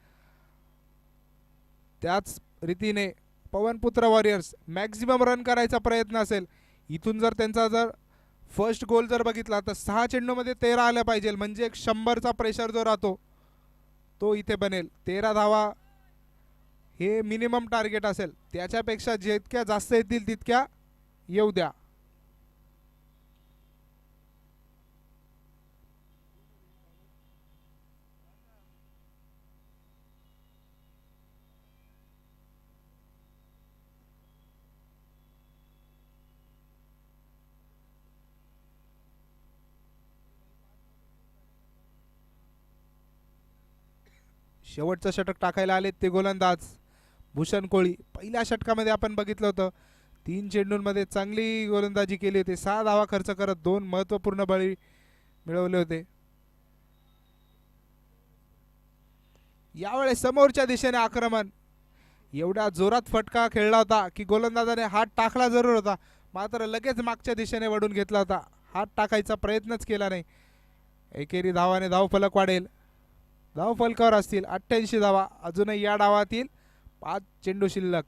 त्याच रीतीने पवनपुत्र वॉरियर्स मॅक्झिमम रन करायचा प्रयत्न असेल. इथून जर त्यांचा फर्स्ट गोल जर बघितला तर 6 चेंडूमध्ये 13 आल्या पाहिजे, म्हणजे एक 100चा प्रेशर जो राहतो तो इथे बनेल. 13 धावा हे मिनिमम टार्गेट असेल. त्याच्यापेक्षा जितक्या जास्त येतील तितक्या येऊ द्या. शेवटचं षटक टाकायला आलेत ते गोलंदाज भूषण कोळी. पहिल्या षटकामध्ये आपण बघितलं होतं 3 चेंडूंमध्ये चांगली गोलंदाजी केली होती. 6 धावा खर्च करत 2 महत्त्वपूर्ण बळी मिळवले होते. यावेळेस समोरच्या दिशेने आक्रमण. एवढ्या जोरात फटका खेळला होता की गोलंदाजाने हात टाकला जरूर होता, मात्र लगेच मागच्या दिशेने वळून घेतला होता. हात टाकायचा प्रयत्नच केला नाही. एकेरी धावाने धावफलक वाढेल. धावफलकावर असतील 88 धावा. अजूनही या डावातील 5 चेंडू शिल्लक.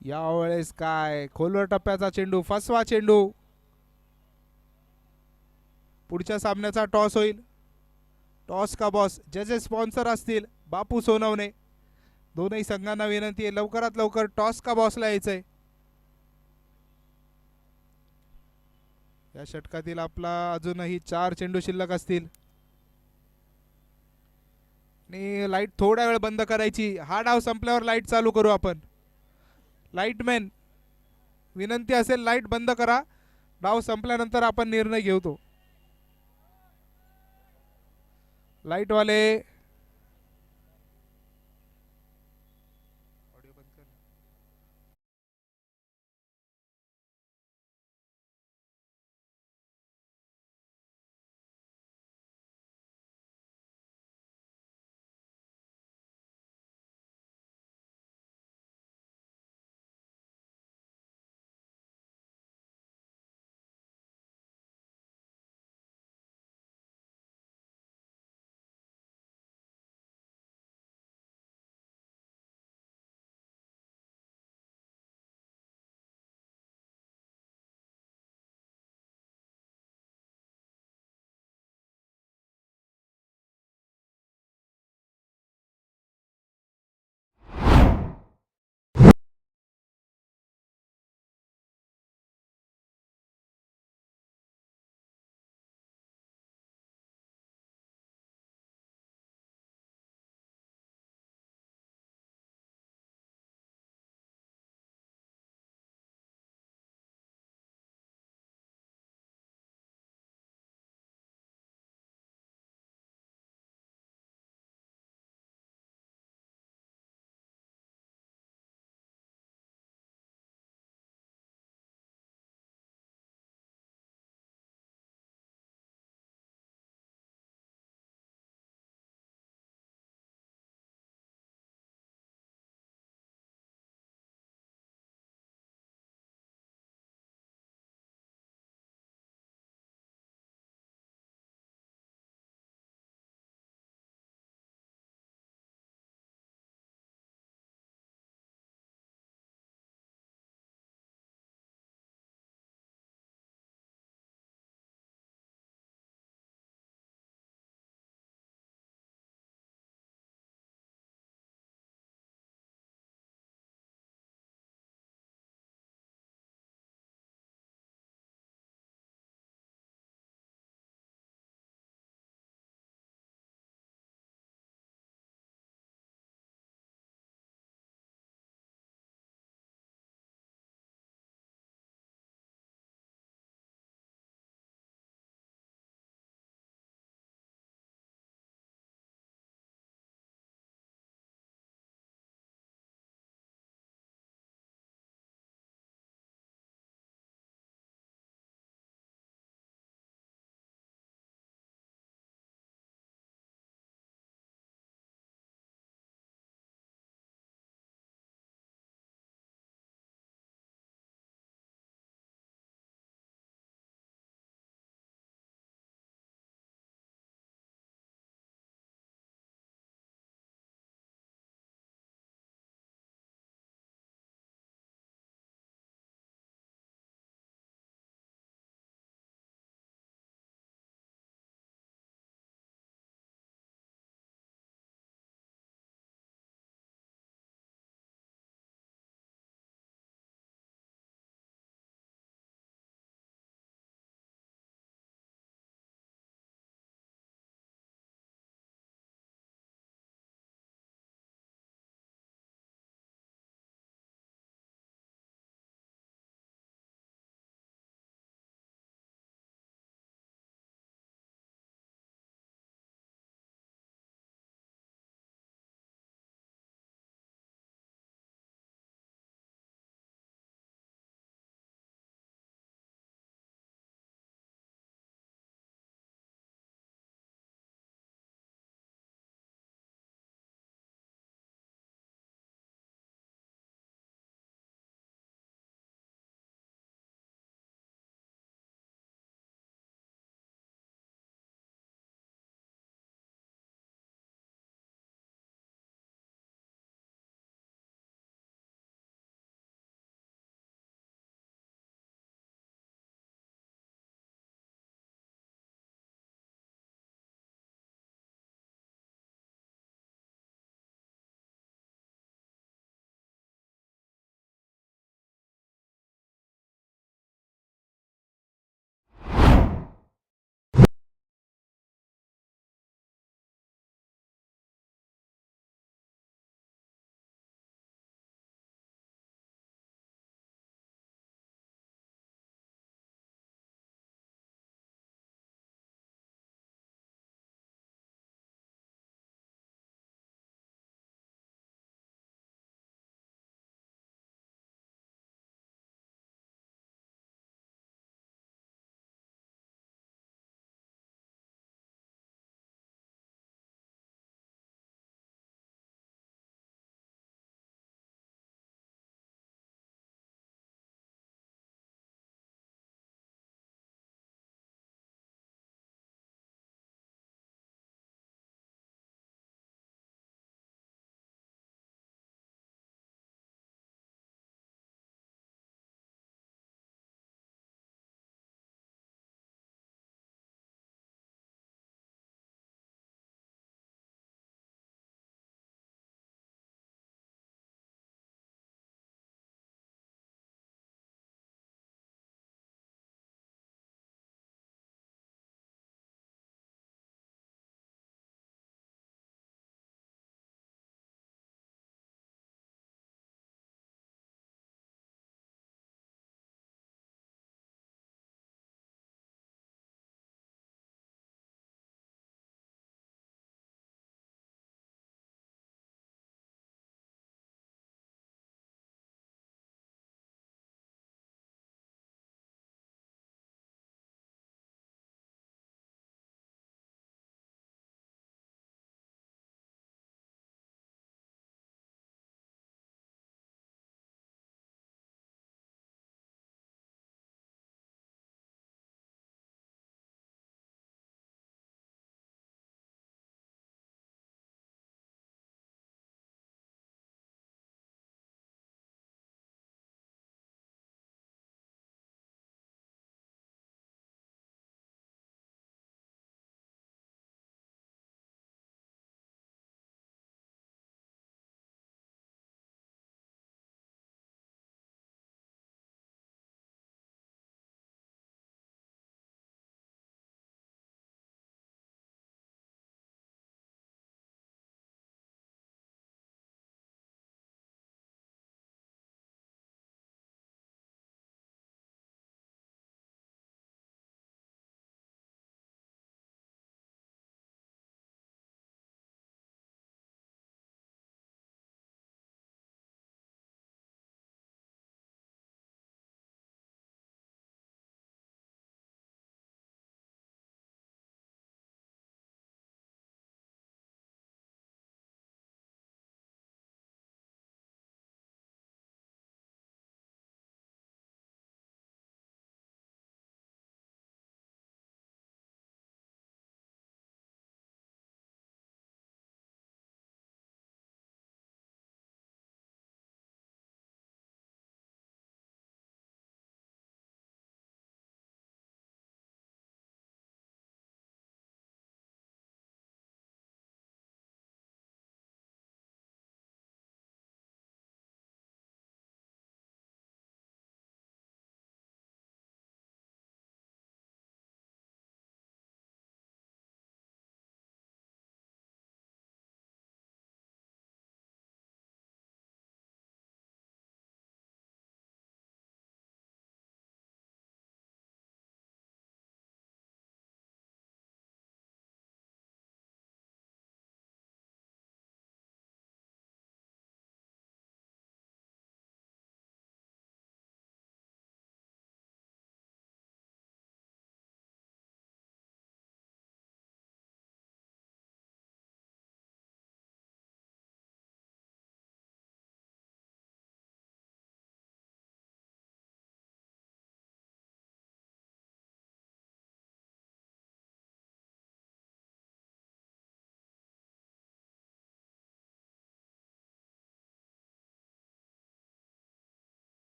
यावेळेस काय खोलवर टप्प्याचा चेंडू, फसवा चेंडू. पुढच्या सामन्याचा टॉस होईल. टॉस का बॉस ज्याचे स्पॉन्सर असतील बापू सोनवणे. दोनही संघांना विनंती आहे लवकरात लवकर टॉस का बॉसला यायचंय. या षटकातील आपला अजूनही 4 चेंडू शिल्लक असतील. आणि लाईट थोड्या वेळ बंद करायची. हा डाव संपल्यावर लाईट चालू करू आपण. लाईटमॅन विनंती असेल लाईट बंद करा. डाव संपल्यानंतर आपण निर्णय घेऊ तो. लाईटवाले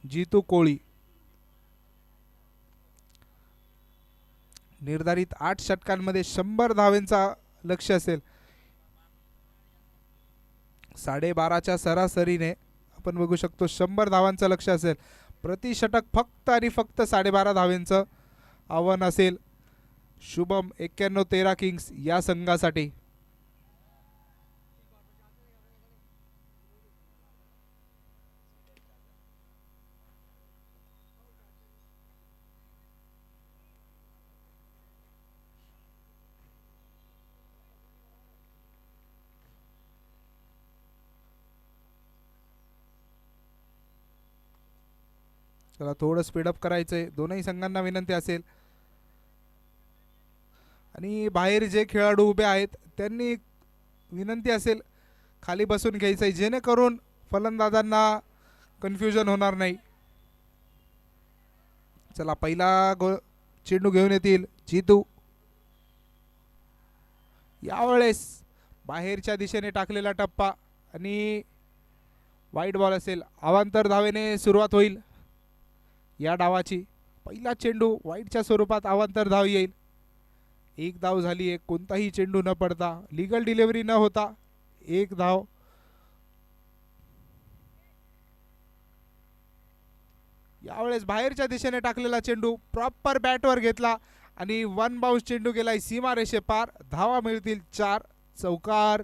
जितू कोळी. निर्धारित 8 षटकांमध्ये 100 धावेंचा लक्ष्य असेल. 12.5च्या सरासरीने आपण बघू शकतो 100 धावांचं लक्ष्य असेल. प्रति षटक फक्त आणि फक्त 12.5 धावेंचं आव्हान असेल शुभम 91-13 किंग्स या संघासाठी. चला थोडं स्पीडअप करायचंय. दोनही संघांना विनंती असेल. आणि बाहेर जे खेळाडू उभे आहेत त्यांनी विनंती असेल खाली बसून घ्यायचंय जेणेकरून फलंदाजांना कन्फ्युजन होणार नाही. चला पहिला चेंडू घेऊन येतील जितू. यावेळेस बाहेरच्या दिशेने टाकलेला टप्पा आणि वाईट बॉल असेल. अवांतर धावेने सुरुवात होईल या डावाची. पहिला चेंडू वाईटच्या स्वरूपात अवांतर धाव येईल. एक धाव झाली आहे. कोणताही चेंडू न पडता लीगल डिलिव्हरी न होता एक धाव. यावेळेस बाहेरच्या दिशेने टाकलेला चेंडू प्रॉपर बॅटवर घेतला आणि वन बाउन्स चेंडू गेलाय सीमारेषे पार. धावा मिळतील 4. चौकार.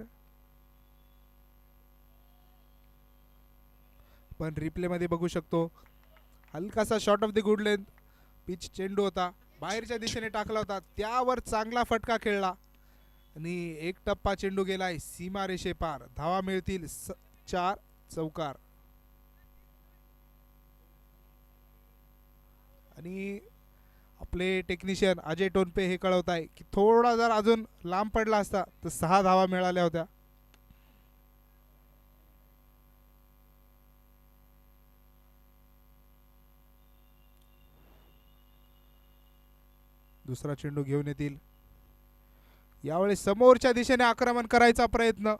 पण रिप्ले मध्ये बघू शकतो हलकासा shot of the good length pitch चेंडू होता. बाहेरच्या दिशेने टाकला होता त्यावर चांगला फटका खेळला आणि एक टप्पा चेंडू गेलाय सीमारेषे पार. धावा मिळतील 4. चौकार. आणि आपले टेक्निशियन अजय टोनपे हे कळवत आहे की थोडा जर अजून लांब पडला असता तर 6 धावा मिळाल्या होत्या. दुसरा चेंडू घेऊन येतील. यावेळेस समोरच्या दिशेने आक्रमण करायचा प्रयत्न.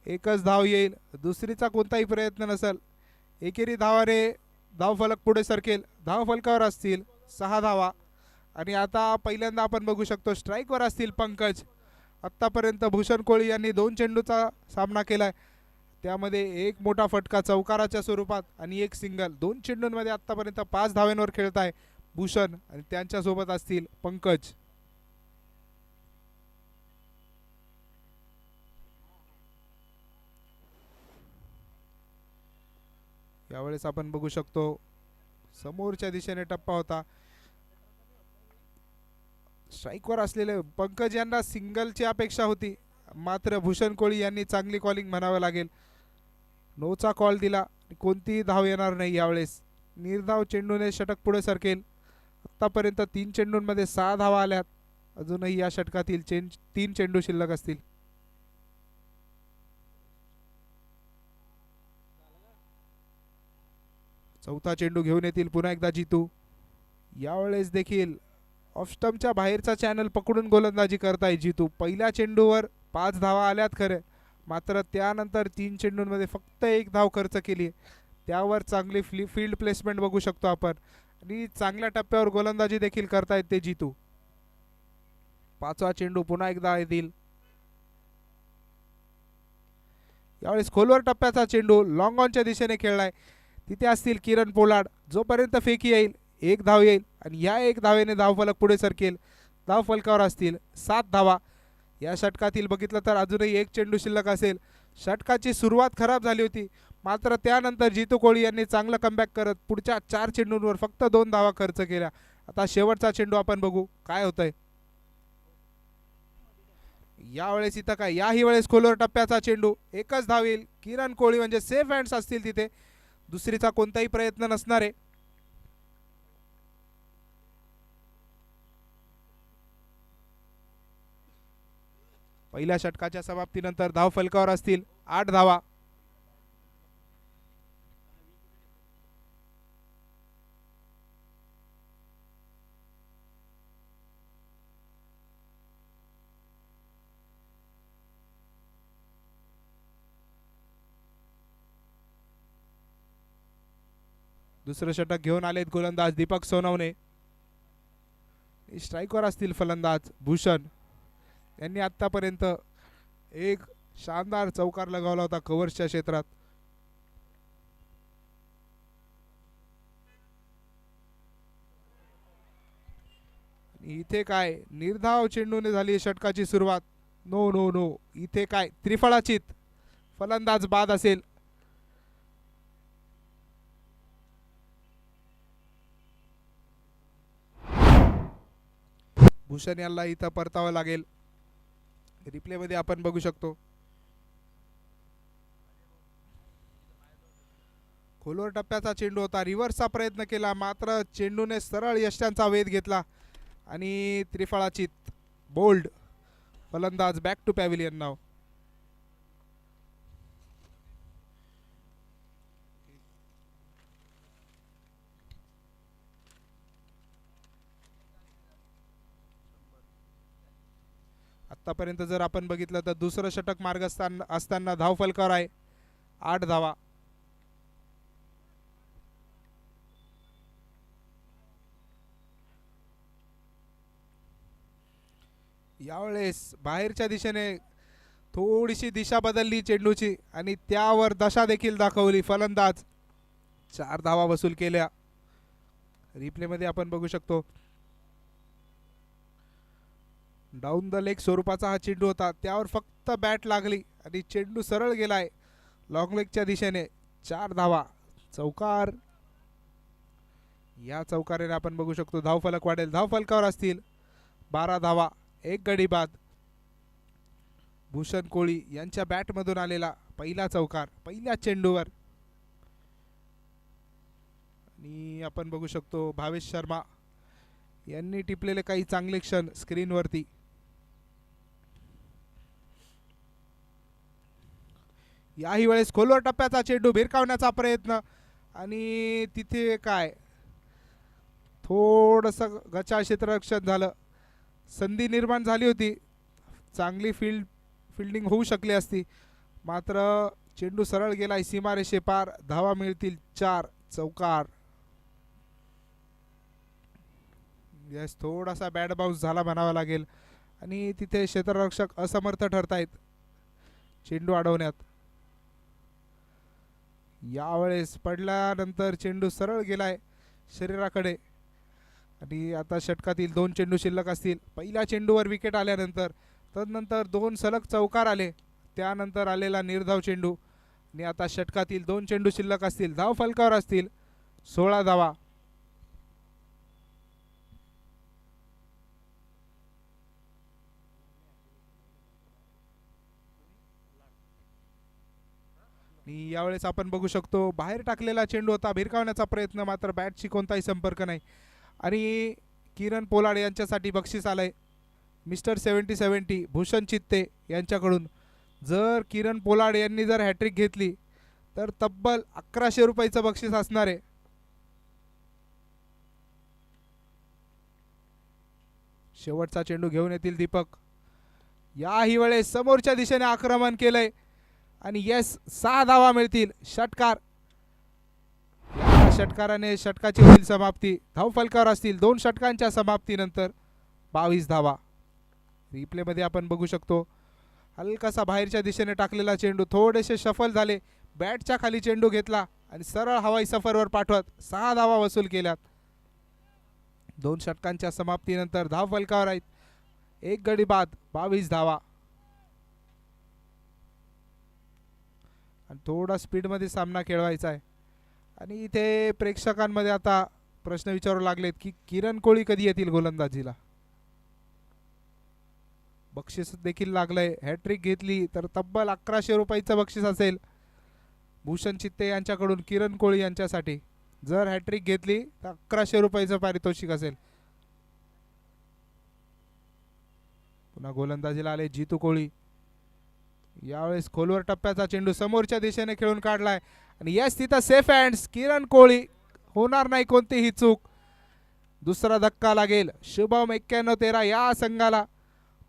एकच धाव येईल. दुसरीचा कोणताही प्रयत्न नसेल. एकेरी धावाने धावफलक पुढे सरकेल. धावफलकावर असतील 6 धावा. आणि आता पहिल्यांदा आपण बघू शकतो स्ट्राईकवर असतील पंकज. आत्तापर्यंत भूषण कोळी यांनी 2 चेंडूचा सामना केलाय. त्यामध्ये एक मोठा फटका चौकाराच्या स्वरूपात आणि एक सिंगल. 2 चेंडूंमध्ये आत्तापर्यंत 5 धावांवर खेळत आहे भूषण आणि त्यांच्यासोबत असतील पंकज. यावेळेस आपण बघू शकतो समोरच्या दिशेने टप्पा होता. स्ट्राईकवर असलेले पंकज यांना सिंगलची अपेक्षा होती मात्र भूषण कोळी यांनी चांगली कॉलिंग म्हणावं लागेल. नोचा कॉल दिला. कोणतीही धाव येणार नाही. यावेळेस निर्धाव चेंडूने षटक पुढे सरकेल. आतापर्यंत 3 चेंडूंमध्ये 6 धावा आल्यात. अजूनही या षटकातील 3 चेंडू शिल्लक असतील. चौथा चेंडू घेऊन येतील पुन्हा एकदा जितू. यावेळेस देखील ऑफ स्टंपच्या बाहेरचा चॅनल पकडून गोलंदाजी करताय जितू. पहिल्या चेंडूवर 5 धावा आल्यात खरे मात्र त्यानंतर 3 चेंडूंमध्ये फक्त 1 धाव खर्च केली. त्यावर चांगली फील्ड प्लेसमेंट बघू शकतो आपण आणि चांगल्या टप्प्यावर गोलंदाजी देखील करतायत ते जितू. 5वा चेंडू पुन्हा एकदा येतील. यावेळेस खोलवर टप्प्याचा चेंडू लॉंग ऑनच्या दिशेने खेळलाय. तिथे असतील किरण पोलार्ड. जोपर्यंत फेकी येईल 1 धाव येईल आणि या 1 धावेने धावफलक पुढे सरकेल. धावफलकावर असतील 7 धावा. या षटकातील बघितलं तर अजूनही 1 चेंडू शिल्लक असेल. षटकाची सुरुवात खराब झाली होती मात्र त्यानंतर जितू कोळी यांनी चांगलं कमबॅक करत पुढच्या 4 चेंडूंवर फक्त 2 धावा खर्च केल्या. आता शेवटचा चेंडू आपण बघू काय होतंय. यावेळेस इथं काय याही वेळेस खोलवर टप्प्याचा चेंडू. 1च धाव येईल. किरण कोळी म्हणजे सेफ हँड्स असतील तिथे. दुसरीचा कोणताही प्रयत्न नसणार आहे. पहिल्या षटकाच्या समाप्तीनंतर धाव फलकावर असतील 8 धावा. दुसरं षटक घेऊन आलेत गोलंदाज दीपक सोनवणे. स्ट्राईकवर असतील फलंदाज भूषण. यांनी आतापर्यंत एक शानदार चौकार लगावला होता कव्हर्सच्या क्षेत्रात. इथे काय निर्धाव चेंडूने झाली षटकाची सुरुवात. नो नो नो, इथे काय त्रिफळाचीत. फलंदाज बाद असेल. भूषण याला इथं परतावं लागेल. रिप्ले मध्ये आपण बघू शकतो खोलवर टप्प्याचा चेंडू होता. रिव्हर्सचा प्रयत्न केला मात्र चेंडूने सरळ यष्ट्यांचा वेध घेतला आणि त्रिफळाचीत. बोल्ड. फलंदाज बॅक टू पॅव्हिलियन नाव. आतापर्यंत जर आपण बघितलं तर दुसरं षटक मार्ग असताना धाव फलकावर आहे 8 धावा. यावेळेस बाहेरच्या दिशेने थोडीशी दिशा बदलली चेंडूची आणि त्यावर दशा देखील दाखवली. फलंदाज 4 धावा वसूल केल्या. रिप्ले मध्ये आपण बघू शकतो डाऊन द लेग स्वरूपाचा हा चेंडू होता. त्यावर फक्त बॅट लागली आणि चेंडू सरळ गेलाय लॉंग लेगच्या दिशेने. 4 धावा. चौकार. या चौकाराने आपण बघू शकतो धाव फलक वाढेल. धाव फलकावर असतील 12 धावा. 1 गडी बाद. भूषण कोळी यांच्या बॅट मधून आलेला पहिला चौकार पहिल्या चेंडूवर. आणि आपण बघू शकतो भावेश शर्मा यांनी टिपलेले काही चांगले क्षण स्क्रीनवरती. याही वेळेस खोलवर टप्प्याचा चेंडू भिरकावण्याचा प्रयत्न आणि तिथे काय थोडस गचाळ क्षेत्ररक्षण झालं. संधी निर्माण झाली होती. चांगली फिल्डिंग होऊ शकली असती मात्र चेंडू सरळ गेलाय सीमारेषे पार. धावा मिळतील 4. चौकार. यस थोडासा बॅड बाउन्स झाला म्हणावा लागेल आणि तिथे क्षेत्ररक्षक असमर्थ ठरतायत चेंडू अडवण्यात. यावेळेस पडल्यानंतर चेंडू सरळ गेलाय शरीराकडे आणि आता षटकातील 2 चेंडू शिल्लक असतील. पहिल्या चेंडूवर विकेट आल्यानंतर तदनंतर 2 सलग चौकार आले. त्यानंतर आलेला निर्धाव चेंडू आणि आता षटकातील 2 चेंडू शिल्लक असतील. धाव फलकावर असतील 16 धावा. आणि यावेळेस आपण बघू शकतो बाहेर टाकलेला चेंडू होता. भिरकावण्याचा प्रयत्न मात्र बॅटशी कोणताही संपर्क नाही. आणि किरण पोलाड यांच्यासाठी बक्षीस आलंय मिस्टर 70-70 भूषण चित्ते यांच्याकडून. जर किरण पोलाड यांनी जर हॅट्रिक घेतली तर तब्बल 1100 रुपयाचं बक्षीस असणार आहे. शेवटचा चेंडू घेऊन येतील दीपक. याही वेळेस समोरच्या दिशेने आक्रमण केलंय आणि यस 6 धावा मिळतील. षटकार. या षटकाराने षटकाची होईल समाप्ती. धाव फलकावर असतील 2 षटकांच्या समाप्तीनंतर 22 धावा. रिप्ले मध्ये आपण बघू शकतो हलकासा बाहेरच्या दिशेने टाकलेला चेंडू थोडेसे शफल झाले. बॅटच्या खाली चेंडू घेतला आणि सरळ हवाई सफरवर पाठवत 6 धावा वसूल केल्यात. 2 षटकांच्या समाप्तीनंतर धाव फलकावर आहेत 1 गडी बाद. 22 धावा. आणि थोडा स्पीड मध्ये सामना खेळवायचा आहे. आणि इथे प्रेक्षकांमध्ये आता प्रश्न विचारू लागलेत की किरण कोळी कधी येतील गोलंदाजीला. बक्षीस देखील लागलंय. हॅट्रिक घेतली तर तब्बल 1100 रुपयाचं बक्षीस असेल भूषण चित्ते यांच्याकडून किरण कोळी यांच्यासाठी. जर हॅट्रिक घेतली तर 1100 रुपयाचं पारितोषिक असेल. पुन्हा गोलंदाजीला आले जितू कोळी. यावेळेस खोलवर टप्प्याचा चेंडू समोरच्या दिशेने खेळून काढलाय आणि यस तिथं सेफ हँड्स. किरण कोळी. होणार नाही कोणतीही चूक. दुसरा धक्का लागेल. शुभम 91-13 या संघाला.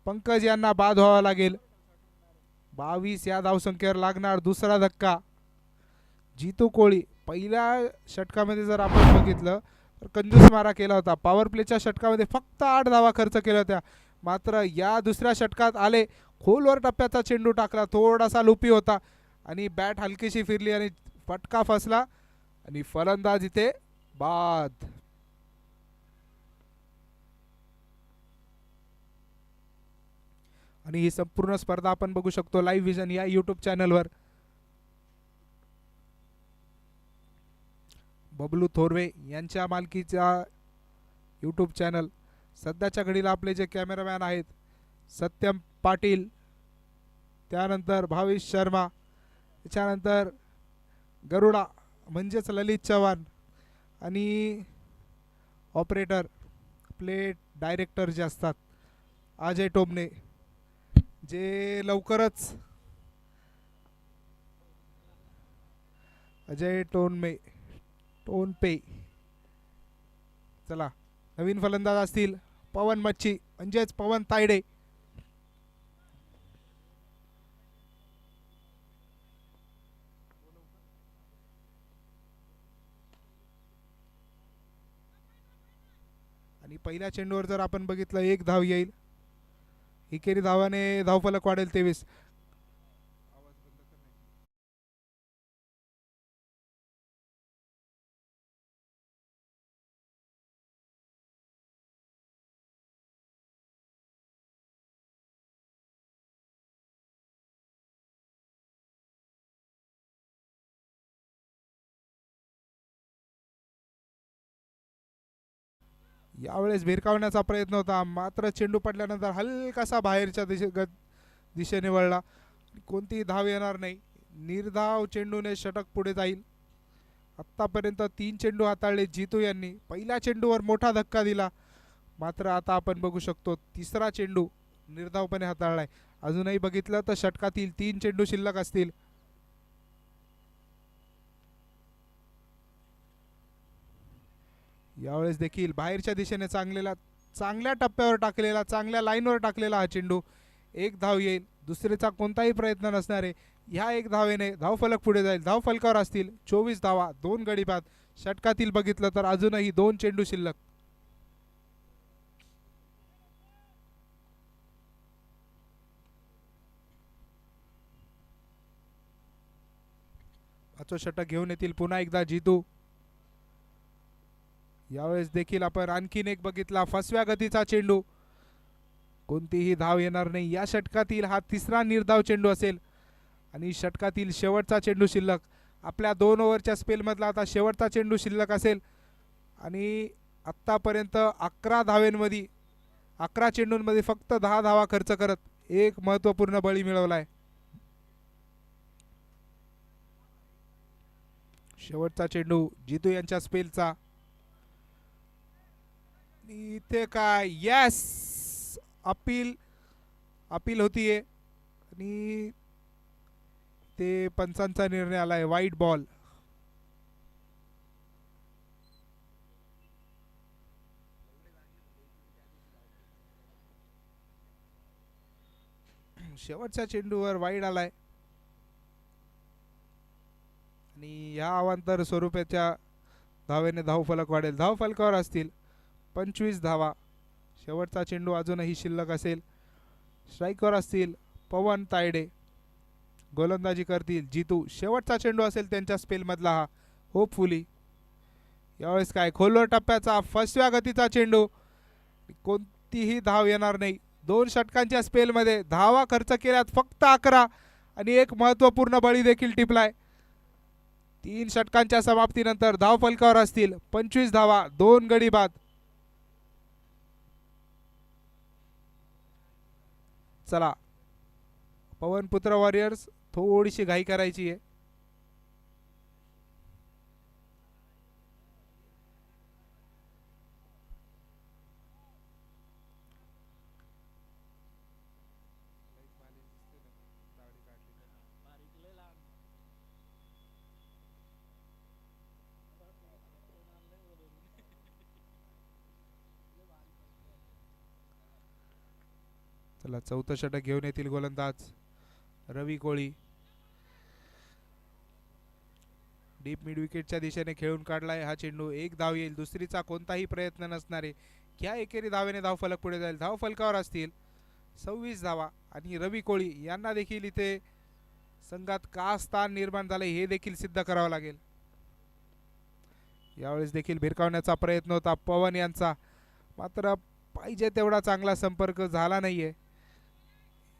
पंकज यांना बाद व्हावा लागेल. 22 या धावसंख्येवर लागणार दुसरा धक्का. जितू कोळी पहिल्या षटकामध्ये जर आपण बघितलं तर कंजूस मारा केला होता. पॉवर प्लेच्या षटकामध्ये फक्त 8 धावा खर्च केल्या होत्या. मात्र या दुसऱ्या षटकात आले, खोलवर टप्प्याचा चेंडू टाकला, थोडासा लुपी होता आणि बॅट हलकीशी फिरली आणि फटका फसला आणि फलंदाज इथे बाद. आणि ही संपूर्ण स्पर्धा आपण बघू शकतो लाईव्ह विजन या यूट्यूब चॅनलवर. बबलू थोरवे यांच्या मालकीचा यूट्यूब चॅनल. सध्याच्या घडीला आपले जे कॅमेरामॅन आहेत सत्यम पाटील, त्यानंतर भावेश शर्मा, त्याच्यानंतर गरुडा म्हणजेच ललित चव्हाण आणि ऑपरेटर आपले डायरेक्टर जे असतात अजय टोमने, जे लवकरच अजय टोनपे. चला, नवीन फलंदाज असतील पवन मच्छी म्हणजेच पवन तायडे. आणि पहिल्या चेंडूवर जर आपण बघितलं 1 धाव येईल. एकेरी धावाने धावफलक वाढेल 23. यावेळेस भिरकावण्याचा प्रयत्न होता, मात्र चेंडू पडल्यानंतर हलकासा बाहेरच्या दिशेने वळला. कोणतीही धाव येणार नाही. निर्धाव चेंडूने षटक पुढे जाईल. आत्तापर्यंत 3 चेंडू हाताळले जितू यांनी. पहिल्या चेंडूवर मोठा धक्का दिला, मात्र आता आपण बघू शकतो तिसरा चेंडू निर्धावपणे हाताळलाय. अजूनही बघितलं तर षटकातील 3 चेंडू शिल्लक असतील. यावेळेस देखील बाहेरच्या दिशेने चांगल्या टप्प्यावर टाकलेला, चांगल्या लाईनवर टाकलेला हा चेंडू. 1 धाव येईल. दुसरेचा कोणताही प्रयत्न नसणारे ह्या 1 धावेने धावफलक पुढे जाईल. धावफलकावर असतील 24 धावा, 2 गडी बाद. षटकातील बघितलं तर अजूनही 2 चेंडू शिल्लक. पाचवं षटक घेऊन येतील पुन्हा एकदा जितू. यावेळेस देखील आपण आणखीन एक बघितला फसव्या गतीचा चेंडू. कोणतीही धाव येणार नाही. या षटकातील हा तिसरा निर्धाव चेंडू असेल आणि षटकातील शेवटचा चेंडू शिल्लक. आपल्या 2 ओव्हरच्या स्पेलमधला आता शेवटचा चेंडू शिल्लक असेल आणि आत्तापर्यंत 11 चेंडूंमध्ये फक्त 10 धावा खर्च करत एक महत्त्वपूर्ण बळी मिळवला आहे. शेवटचा चेंडू जितू यांच्या स्पेलचा. इथे काय यस, अपील होतीये आणि ते पंचांचा निर्णय आलाय वाईट बॉल. शेवटच्या चेंडूवर वाईड आलाय आणि या अवांतर स्वरूपाच्या धावेने धावफलक वाढेल. धावफलकावर असतील 25 धावा. शेवटचा चेंडू अजूनही शिल्लक असेल. स्ट्राईकवर असतील पवन तायडे. गोलंदाजी करतील जितू. शेवटचा चेंडू असेल त्यांच्या स्पेलमधला हा होपफुली. यावेळेस काय खोलवर टप्प्याचा फसव्या गतीचा चेंडू. कोणतीही धाव येणार नाही. 2 षटकांच्या स्पेलमध्ये धावा खर्च केल्यात फक्त 11 आणि एक महत्त्वपूर्ण बळी देखील टिपलाय. 3 षटकांच्या समाप्तीनंतर धावफलकावर असतील 25 धावा, 2 गडी बाद. चला, पवनपुत्र वॉरियर्स थोडीशी घाई करायची आहे. चला, चौथं षटक घेऊन येतील गोलंदाज रवी कोळी. डीप मिड विकेटच्या दिशेने खेळून काढलाय हा चेंडू. एक धाव येईल, दुसरीचा कोणताही प्रयत्न नसणारे ह्या एकेरी धावेने धावफलक पुढे जाईल. धावफलकावर असतील 26 धावा आणि रवी कोळी यांना देखील इथे संघात का स्थान निर्माण झाले हे देखील सिद्ध करावं लागेल. यावेळेस देखील भिरकावण्याचा प्रयत्न होता पवन यांचा, मात्र पाहिजे तेवढा चांगला संपर्क झाला नाहीये.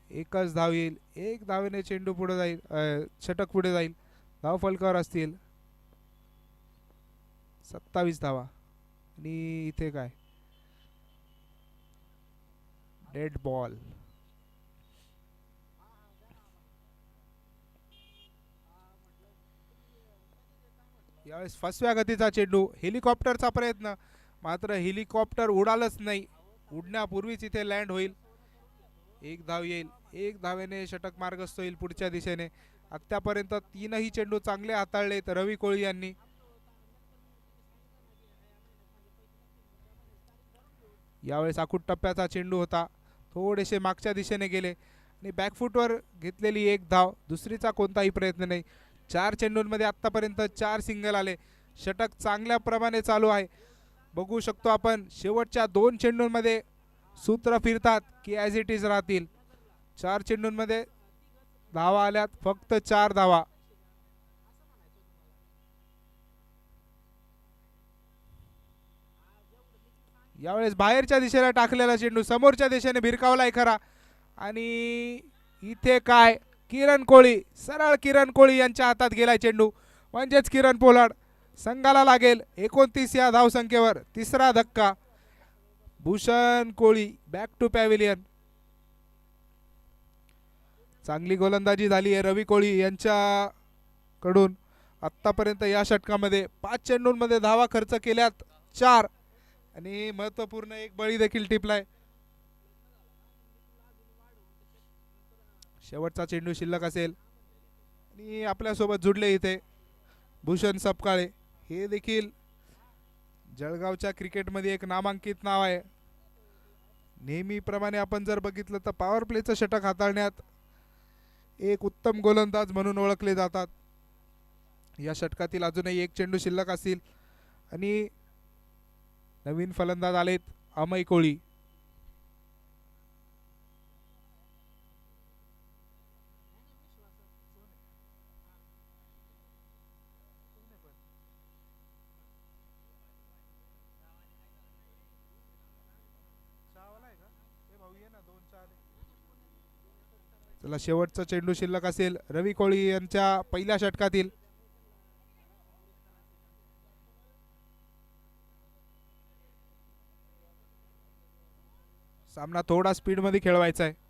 एकच धाव येईल, एक धावेने चेंडू पुढे जाईल, षटक पुढे जाईल. धावफलकावर असतील 27 धावा आणि इथे काय डेड बॉल. यावेळेस फसव्या गतीचा चेंडू, हेलिकॉप्टरचा प्रयत्न, मात्र हेलिकॉप्टर उडालच नाही, उडण्यापूर्वीच इथे लँड होईल. एक धाव येईल, एक धावेने षटक मार्गस्थ होईल पुढच्या दिशेने. आतापर्यंत तीनही चेंडू चांगले हाताळलेत रवी कोळी यांनी. यावेळेस आखूट टप्प्याचा चेंडू होता, थोडेसे मागच्या दिशेने गेले आणि बॅकफुटवर घेतलेली एक धाव, दुसरीचा कोणताही प्रयत्न नाही. 4 चेंडूंमध्ये आतापर्यंत 4 सिंगल आले. षटक चांगल्या प्रमाणे चालू आहे. बघू शकतो आपण शेवटच्या 2 चेंडूंमध्ये सूत्र फिरतात की ॲज इट इज राहतील. 4 चेंडूंमध्ये धावा आल्यात फक्त 4 धावा. यावेळेस बाहेरच्या दिशेला टाकलेला चेंडू समोरच्या दिशेने भिरकावलाय खरा आणि इथे काय किरण कोळी, सरळ किरण कोळी यांच्या हातात गेलाय चेंडू. म्हणजेच किरण पोलार्ड संघाला लागेल 29 या धावसंख्येवर तिसरा धक्का. भूषण कोळी बॅक टू पॅव्हिलियन. चांगली गोलंदाजी झाली आहे रवी कोळी यांच्याकडून. आत्तापर्यंत या षटकामध्ये 5 चेंडूंमध्ये धावा खर्च केल्यात 4 आणि महत्त्वपूर्ण एक बळी देखील टिपलाय. शेवटचा चेंडू शिल्लक असेल आणि आपल्यासोबत जुडले इथे भूषण सपकाळे. हे देखील जळगावच्या क्रिकेटमध्ये एक नामांकित नाव आहे. नेहमीप्रमाणे आपण जर बघितलं तर पॉवर प्लेचं षटक हाताळण्यात एक उत्तम गोलंदाज म्हणून ओळखले जातात. या षटकातील अजूनही एक चेंडू शिल्लक असतील आणि नवीन फलंदाज आलेत अमय कोळी. चला शेवटचा चेंडू शिल्लक असेल रवी कोळी यांच्या पहिल्या षटकातील. सामना थोडा स्पीड मध्ये खेळवायचा आहे.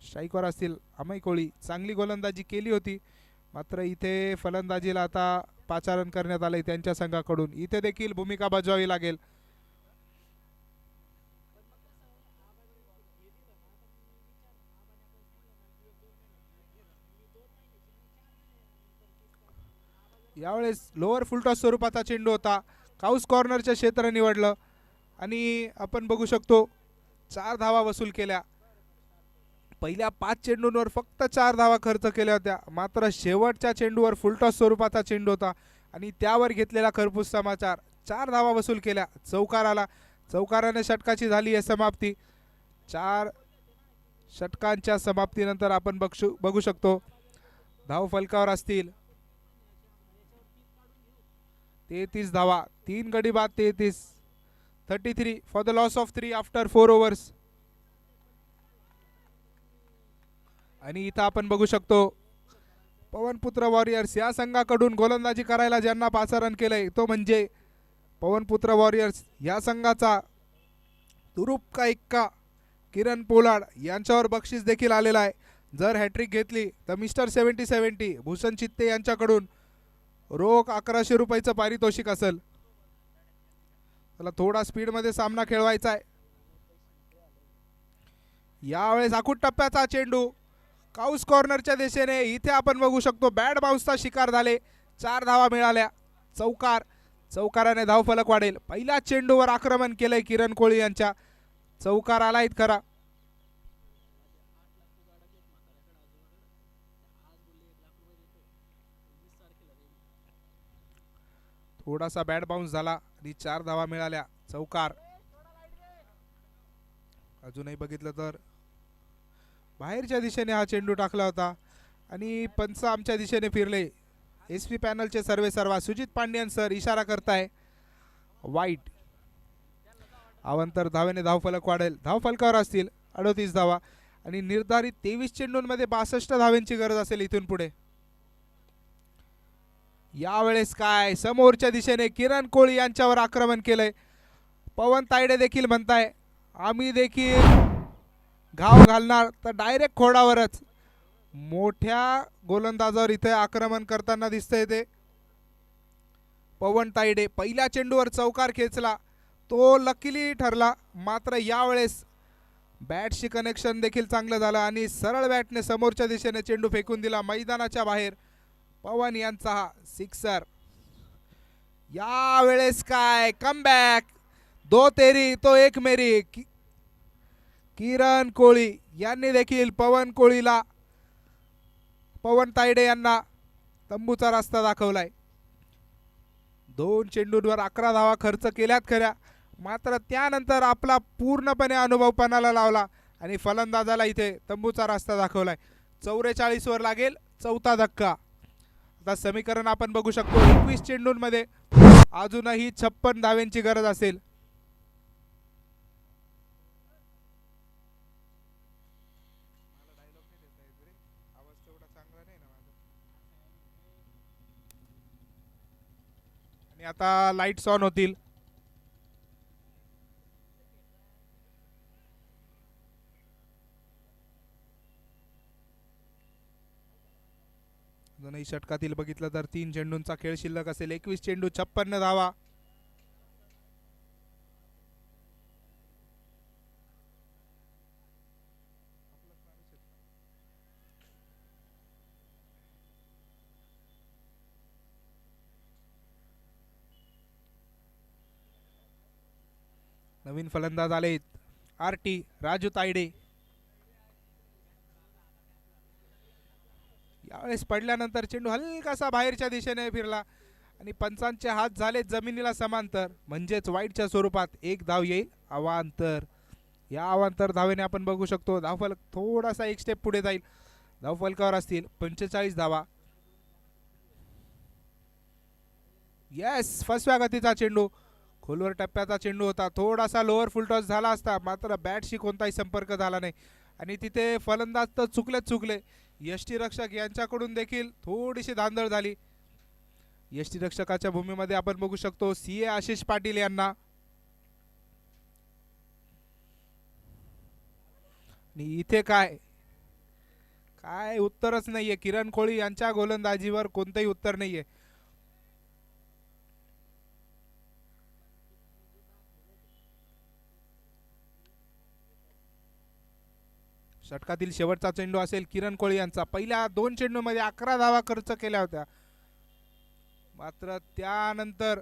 स्ट्राईकवर असतील अमय कोळी. चांगली गोलंदाजी केली होती, मात्र इथे फलंदाजीला आता पाचारण करण्यात आले त्यांच्या संघाकडून. इथे देखील भूमिका बजावावी लागेल. यावेळेस लोअर फुलटॉस स्वरूपाचा चेंडू होता. काउस कॉर्नरचे क्षेत्र निवडलं आणि आपण बघू शकतो 4 धावा वसूल केल्या. पहिल्या 5 चेंडूंवर फक्त 4 धावा खर्च केल्या होत्या, मात्र शेवटच्या चेंडूवर फुलटॉस स्वरूपाचा चेंडू होता आणि त्यावर घेतलेला खरपूस समाचार 4 धावा वसूल केल्या. चौकार आला. चौकाराने षटकाची झाली आहे समाप्ती. 4 षटकांच्या समाप्तीनंतर आपण बघू शकतो धाव फलकावर असतील 33 धावा. 3 गडी बाद 33 for the loss of 3 after 4 overs. आणि इथं आपण बघू शकतो पवनपुत्र वॉरियर्स या संघाकडून गोलंदाजी करायला ज्यांना पाचारण केलंय तो म्हणजे पवनपुत्र वॉरियर्स या संघाचा तुरुप का एक्का किरण पोलार्ड यांच्यावर बक्षीस देखील आलेला आहे. जर हॅट्रिक घेतली तर मिस्टर 70-70 भूषण चित्ते यांच्याकडून रोख 1100 रुपयाचं पारितोषिक असेल. त्याला थोडा स्पीडमध्ये सामना खेळवायचा आहे. यावेळेस आखूट टप्प्याचा चेंडू काउस कॉर्नरच्या दिशेने. इथे आपण बघू शकतो बॅट बाउन्सचा शिकार झाले. 4 धावा मिळाल्या. चौकार. चौकाराने धावफलक वाढेल. पहिल्या चेंडूवर आक्रमण केलंय किरण कोळी यांच्या. चौकार आलाय खरा. थोडासा बॅट बाउन्स झाला आणि 4 धावा मिळाल्या. चौकार. अजूनही बघितलं तर बाहेरच्या दिशेने हा चेंडू टाकला होता आणि पंच आमच्या दिशेने फिरले. एसपी पॅनलचे सर्वे सर्वा सुजित पांड्यन सर इशारा करताय वाईट. अवांतर धावेने धावफलक वाढेल. धावफलकावर असतील 38 धावा आणि निर्धारित 23 चेंडूंमध्ये 62 धावांची गरज असेल इथून पुढे. यावेळेस काय समोरच्या दिशेने किरण कोळी यांच्यावर आक्रमण केलंय. पवन तायडे देखील म्हणताय आम्ही देखील घाव घालणार, तर डायरेक्ट खोडावरच मोठ्या गोलंदाजावर इथे आक्रमण करताना दिसतंय ते पवन तायडे. पहिल्या चेंडूवर चौकार खेचला, तो लकीली ठरला. मात्र यावेळेस बॅटशी कनेक्शन देखील चांगलं झालं आणि सरळ बॅटने समोरच्या दिशेने चेंडू फेकून दिला मैदानाच्या बाहेर. पवन यांचा हा सिक्सर. यावेळेस काय कमबॅक. 2 तेरी तो 1 मेरी. किरण कोळी यांनी देखील पवन तायडे यांना तंबूचा रस्ता दाखवलाय. 2 चेंडूंवर 11 धावा खर्च केल्यात खऱ्या, मात्र त्यानंतर आपला पूर्णपणे अनुभव पणाला लावला आणि फलंदाजाला इथे तंबूचा रस्ता दाखवलाय. 44 वर लागेल 4था धक्का. आता समीकरण आपण बघू शकतो. 21 चेंडूंमध्ये अजूनही 56 धावांची गरज असेल. आणि आता लाईट्स ऑन होतील. दोनही षटकातील बघितलं तर 3 चेंडूंचा खेळ शिल्लक असेल. 21 चेंडू 56 धावा. नवीन फलंदाज आलेत आरटी राजू तायडे. यावेळेस पडल्यानंतर चेंडू हलकासा बाहेरच्या दिशेने फिरला आणि पंचांचे हात झाले जमिनीला समांतर, म्हणजेच वाईटच्या स्वरूपात 1 धाव येईल अवांतर. या अवांतर धावेने आपण बघू शकतो धावफलक थोडासा 1 स्टेप पुढे जाईल. धावफलकावर असतील 45 धावा. येस फसव्या गतीचा चेंडू. खोलवर टप्प्याचा चेंडू होता. थोडासा लोअर फुलटॉस झाला असता, मात्र बॅटशी कोणताही संपर्क झाला नाही आणि तिथे फलंदाज तर चुकले. यष्टीरक्षक यांच्याकडून देखील थोडीशी धांदळ झाली. यष्टीरक्षकाच्या भूमीमध्ये आपण बघू शकतो सीए आशिष पाटील यांना. आणि इथे काय उत्तरच नाहीये. किरण कोळी यांच्या गोलंदाजीवर कोणतेही उत्तर नाहीये. षटकातील शेवटचा चेंडू असेल किरण कोळी यांचा. पहिल्या 2 चेंडूमध्ये 11 धावा खर्च केल्या होत्या, मात्र त्यानंतर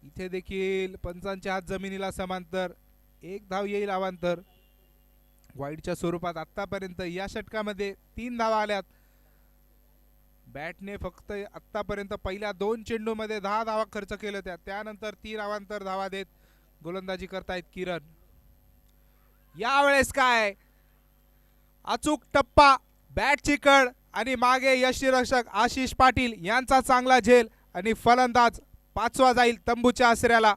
इथे देखील पंचांचे हात जमिनीला समांतर. 1 धाव येईल अवांतर. वाईडच्या स्वरूपात आतापर्यंत या षटकामध्ये 3 धावा आल्यात. बॅटने फक्त आतापर्यंत पहिल्या 2 चेंडूमध्ये 10 धावा खर्च केल्या होत्या, त्यानंतर 3 अवांतर धावा देत गोलंदाजी करतायत किरण. यावेळेस काय अचूक टप्पा, बॅटची कड आणि मागे यष्टीरक्षक आशिष पाटील यांचा चांगला झेल आणि फलंदाज 5वा जाईल तंबूच्या आसऱ्याला.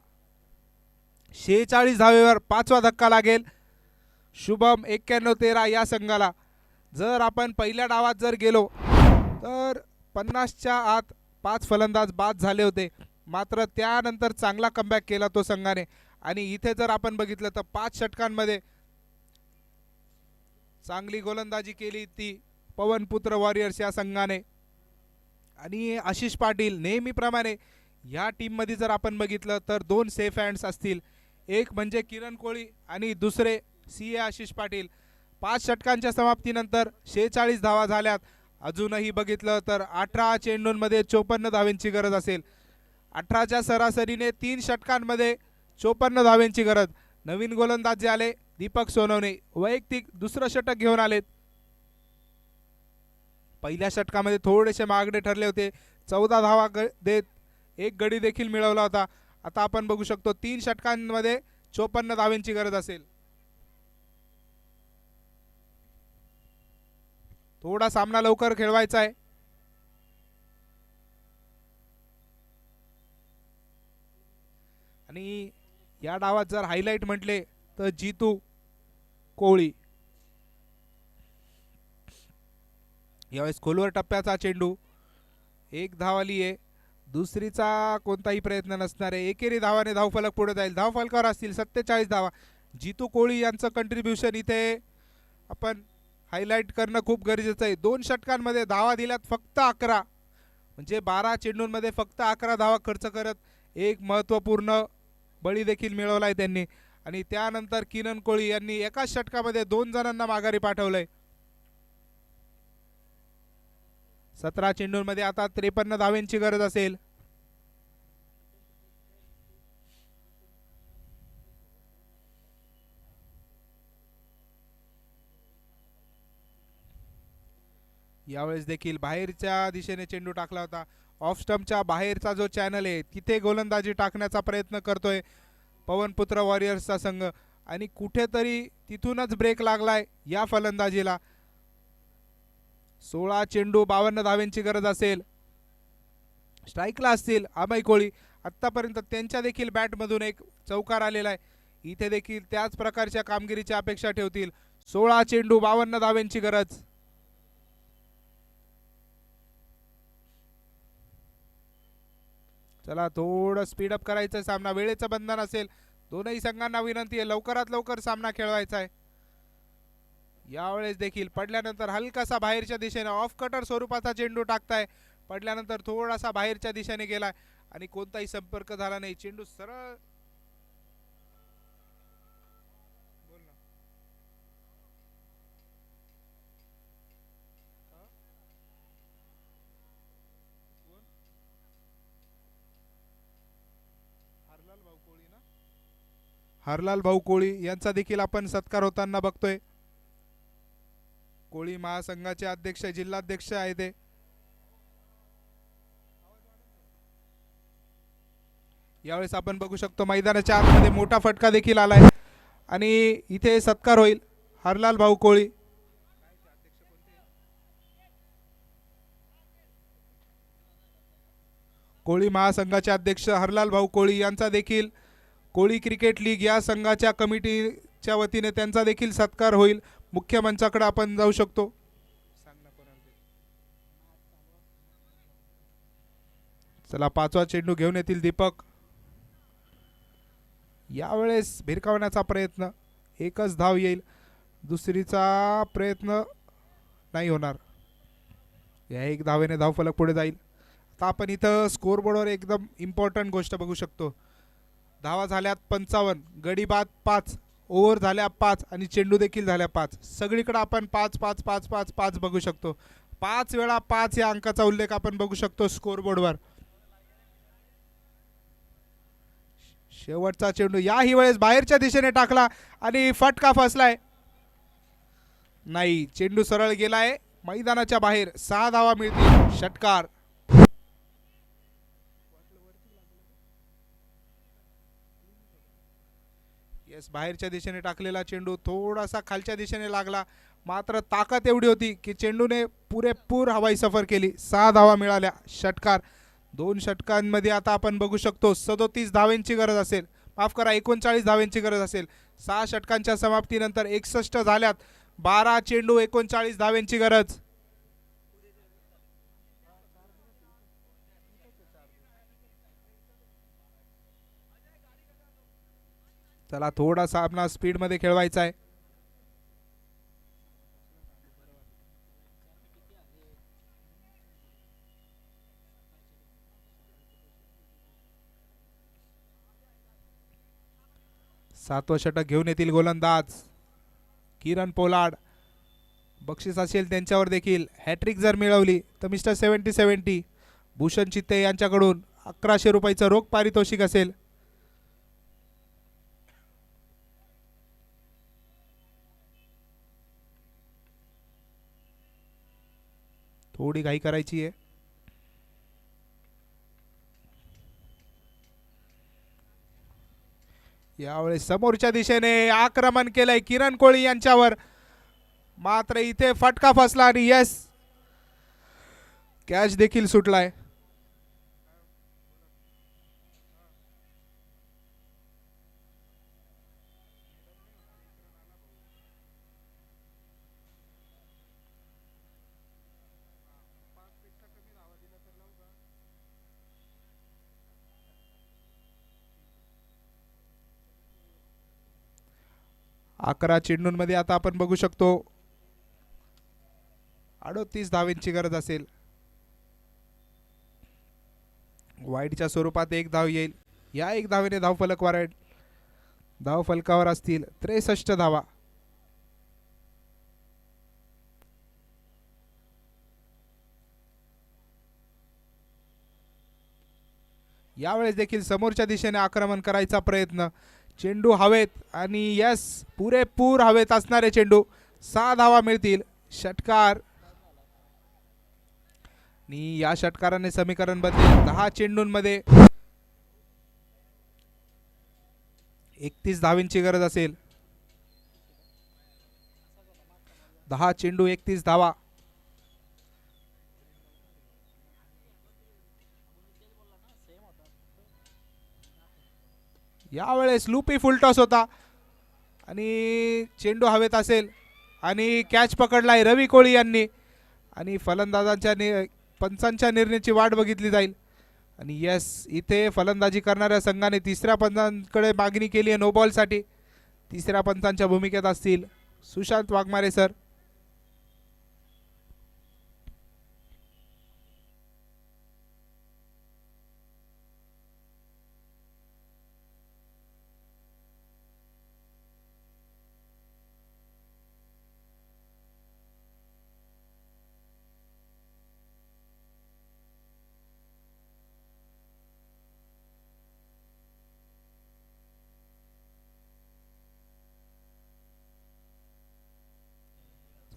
46 धावेवर 5वा धक्का लागेल. शुभम 91-13 या संघाला. जर आपण पहिल्या डावात जर गेलो तर 50च्या आत 5 फलंदाज बाद झाले होते, मात्र त्यानंतर चांगला कमबॅक केला तो संघाने. आणि इथे जर आपण बघितलं तर 5 षटकांमध्ये चांगली गोलंदाजी केली ती पवनपुत्र वॉरियर्स या संघाने. आणि आशिष पाटील नेहमीप्रमाणे या टीममध्ये जर आपण बघितलं तर 2 सेफ हँड्स असतील. एक म्हणजे किरण कोळी आणि दुसरे सीए आशिष पाटील. 5 षटकांच्या समाप्तीनंतर 46 धावा झाल्यात. अजूनही बघितलं तर 18 चेंडूंमध्ये 54 धावांची गरज असेल. 18च्या सरासरीने 3 षटकांमध्ये 54 धावांची गरज. नवीन गोलंदाज जे आले दीपक सोनवणे वैयक्तिक दुसरं षटक घेऊन आलेत. पहिल्या षटकामध्ये थोडेसे मागणे ठरले होते. 14 धावा देत एक गडी देखील मिळवला होता. आता आपण बघू शकतो 3 षटकांमध्ये 54 धावांची गरज असेल. थोडा सामना लवकर खेळवायचा आहे. आणि या डावात जर हायलाइट म्हटले तर जीतू कोळी. यावेळेस खोलवर टप्प्याचा चेंडू, एक धाव आली आहे. दुसरीचा कोणताही प्रयत्न नसणार आहे. एकेरी धावाने धावफलक पुढे जाईल. धावफलकावर असतील 47 धावा. जीतू कोळी यांचं कंट्रीब्युशन इथे आपण हायलाइट करणं खूप गरजेचं आहे. 2 षटकांमध्ये धावा दिल्यात फक्त 11, म्हणजे 12 चेंडूंमध्ये फक्त 11 धावा खर्च करत एक महत्त्वपूर्ण बळी देखील मिळवला आहे त्यांनी. आणि त्यानंतर किरण कोळी यांनी एकाच षटकामध्ये 2 जणांना माघारी पाठवलंय. 17 चेंडूंमध्ये आता 53 धावांची गरज असेल. यावेळेस देखील बाहेरच्या दिशेने चेंडू टाकला होता. ऑफ स्टंपच्या बाहेरचा जो चॅनल आहे तिथे गोलंदाजी टाकण्याचा प्रयत्न करतोय पवनपुत्र वॉरियर्सचा संघ. आणि कुठेतरी तिथूनच ब्रेक लागलाय या फलंदाजीला. 16 चेंडू 52 धावांची गरज असेल. स्ट्राईकला असतील अमय कोळी. आतापर्यंत त्यांच्या देखील बॅटमधून एक चौकार आलेला आहे. इथे देखील त्याच प्रकारच्या कामगिरीची अपेक्षा ठेवतील. 16 चेंडू 52 धावांची गरज. चला थोडं स्पीडअप करायचं. सामना वेळेचं बंधन असेल. दोनही संघांना विनंती आहे लवकरात लवकर सामना खेळवायचा आहे. यावेळेस देखील पडल्यानंतर हलकासा बाहेरच्या दिशेने ऑफ कटर स्वरूपाचा चेंडू टाकताय. पडल्यानंतर थोडासा बाहेरच्या दिशेने गेलाय आणि कोणताही संपर्क झाला नाही. चेंडू सरळ हरलाल भाऊ कोळी यांचा देखील आपण सत्कार होताना बघतोय. कोळी महासंघाचे अध्यक्ष जिल्हाध्यक्ष आहे ते. यावेळेस आपण बघू शकतो मैदानाच्या आतमध्ये मोठा फटका देखील आलाय आणि इथे सत्कार होईल हरलाल भाऊ कोळी. कोळी महासंघाचे अध्यक्ष हरलाल भाऊ कोळी यांचा देखील कोळी क्रिकेट लीग या संघाच्या कमिटीच्या वतीने त्यांचा देखील सत्कार होईल. मुख्य मंचाकडे आपण जाऊ शकतो. चला 5वा चेंडू घेऊन येतील दीपक. यावेळेस भिरकावण्याचा प्रयत्न, एकच धाव येईल. दुसरीचा प्रयत्न नाही होणार. या एक धावेने धावफलक पुढे जाईल. आता आपण इथं स्कोरबोर्डवर एकदम इम्पॉर्टंट गोष्ट बघू शकतो. धावा झाल्यात 55, गडी बाद 5, ओव्हर झाल्या 5 आणि चेंडू देखील झाल्या 5. सगळीकडे आपण 5 5 5 5 5 बघू शकतो. 5 वेळा 5 या अंकाचा उल्लेख आपण बघू शकतो स्कोरबोर्डवर. शेवटचा चेंडू याही वेळेस बाहेरच्या दिशेने टाकला आणि फटका फसलाय. नाही, चेंडू सरळ गेलाय मैदानाच्या बाहेर. 6 धावा मिळतील. षटकार. येस, बाहेरच्या दिशेने टाकलेला चेंडू थोडासा खालच्या दिशेने लागला, मात्र ताकद एवढी होती की चेंडूने पुरेपूर हवाई सफर केली. 6 धावा मिळाल्या. षटकार. 2 षटकांमध्ये आता आपण बघू शकतो 37 धावांची गरज असेल. माफ करा, 39 धावांची गरज असेल. 6 षटकांच्या समाप्तीनंतर 61 झाल्यात. 12 चेंडू 39 धावांची गरज. चला थोडा सामना स्पीड मध्ये खेळवायचा आहे. सातवं षटक घेऊन येतील गोलंदाज किरण पोलाड. बक्षीस असेल त्यांच्यावर देखील. हॅट्रिक जर मिळवली तर मिस्टर 70-70 भूषण चित्ते यांच्याकडून 1100 रुपयाचं रोख पारितोषिक असेल. थोडी घाई करायची आहे. यावेळेस समोरच्या दिशेने आक्रमण केलंय किरण कोळी यांच्यावर, मात्र इथे फटका फसला आणि यस कॅच देखील सुटलाय. अकरा चेंडूंमध्ये आता आपण बघू शकतो 38 धावांची गरज असेल. वाईडच्या स्वरूपात एक धाव येईल. या एक धावेने धावफलकावर असतील 63 धावा. यावेळेस देखील समोरच्या दिशेने आक्रमण करायचा प्रयत्न. चेंडू हवेत आणि यस पुरेपूर हवेत असणारे चेंडू. 6 धावा मिळतील. षटकार आणि या षटकाराने समीकरण बदलेल. 10 चेंडूंमध्ये 31 धावांची गरज असेल. 10 चेंडू 31 धावा. यावेळेस लुपी फुलटॉस होता आणि चेंडू हवेत असेल आणि कॅच पकडलाय रवी कोळी यांनी आणि पंचांच्या निर्णयाची वाट बघितली जाईल. आणि यस इथे फलंदाजी करणाऱ्या संघाने तिसऱ्या पंचांकडे मागणी केली आहे नो बॉलसाठी. तिसऱ्या पंचांच्या भूमिकेत असतील सुशांत वाघमारे सर.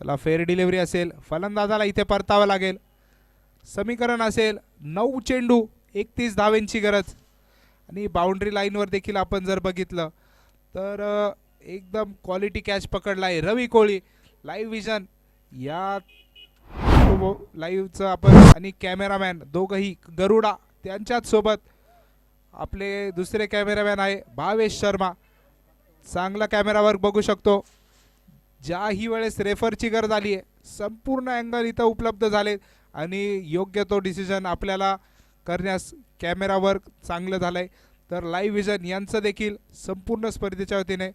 चला फेअर डिलिव्हरी असेल. फलंदाजाला इथे परतावं लागेल. समीकरण असेल 9 चेंडू 31 धावांची गरज. आणि बाउंड्री लाईनवर देखील आपण जर बघितलं तर एकदम क्वालिटी कॅच पकडलाय रवी कोळी. लाईव्ह विजन या लाईव्हचं आपण आणि कॅमेरामॅन दोघंही गरुडा त्यांच्याच सोबत आपले दुसरे कॅमेरामॅन आहे भावेश शर्मा. चांगला कॅमेरावर बघू शकतो. ज्याही वेळेस रेफरची गरज आली आहे संपूर्ण अँगल इथं उपलब्ध झाले आणि योग्य तो डिसिजन आपल्याला करण्यास कॅमेरावर चांगलं झालंय. तर लाईव्ह विजन यांचं देखील संपूर्ण स्पर्धेच्या वतीने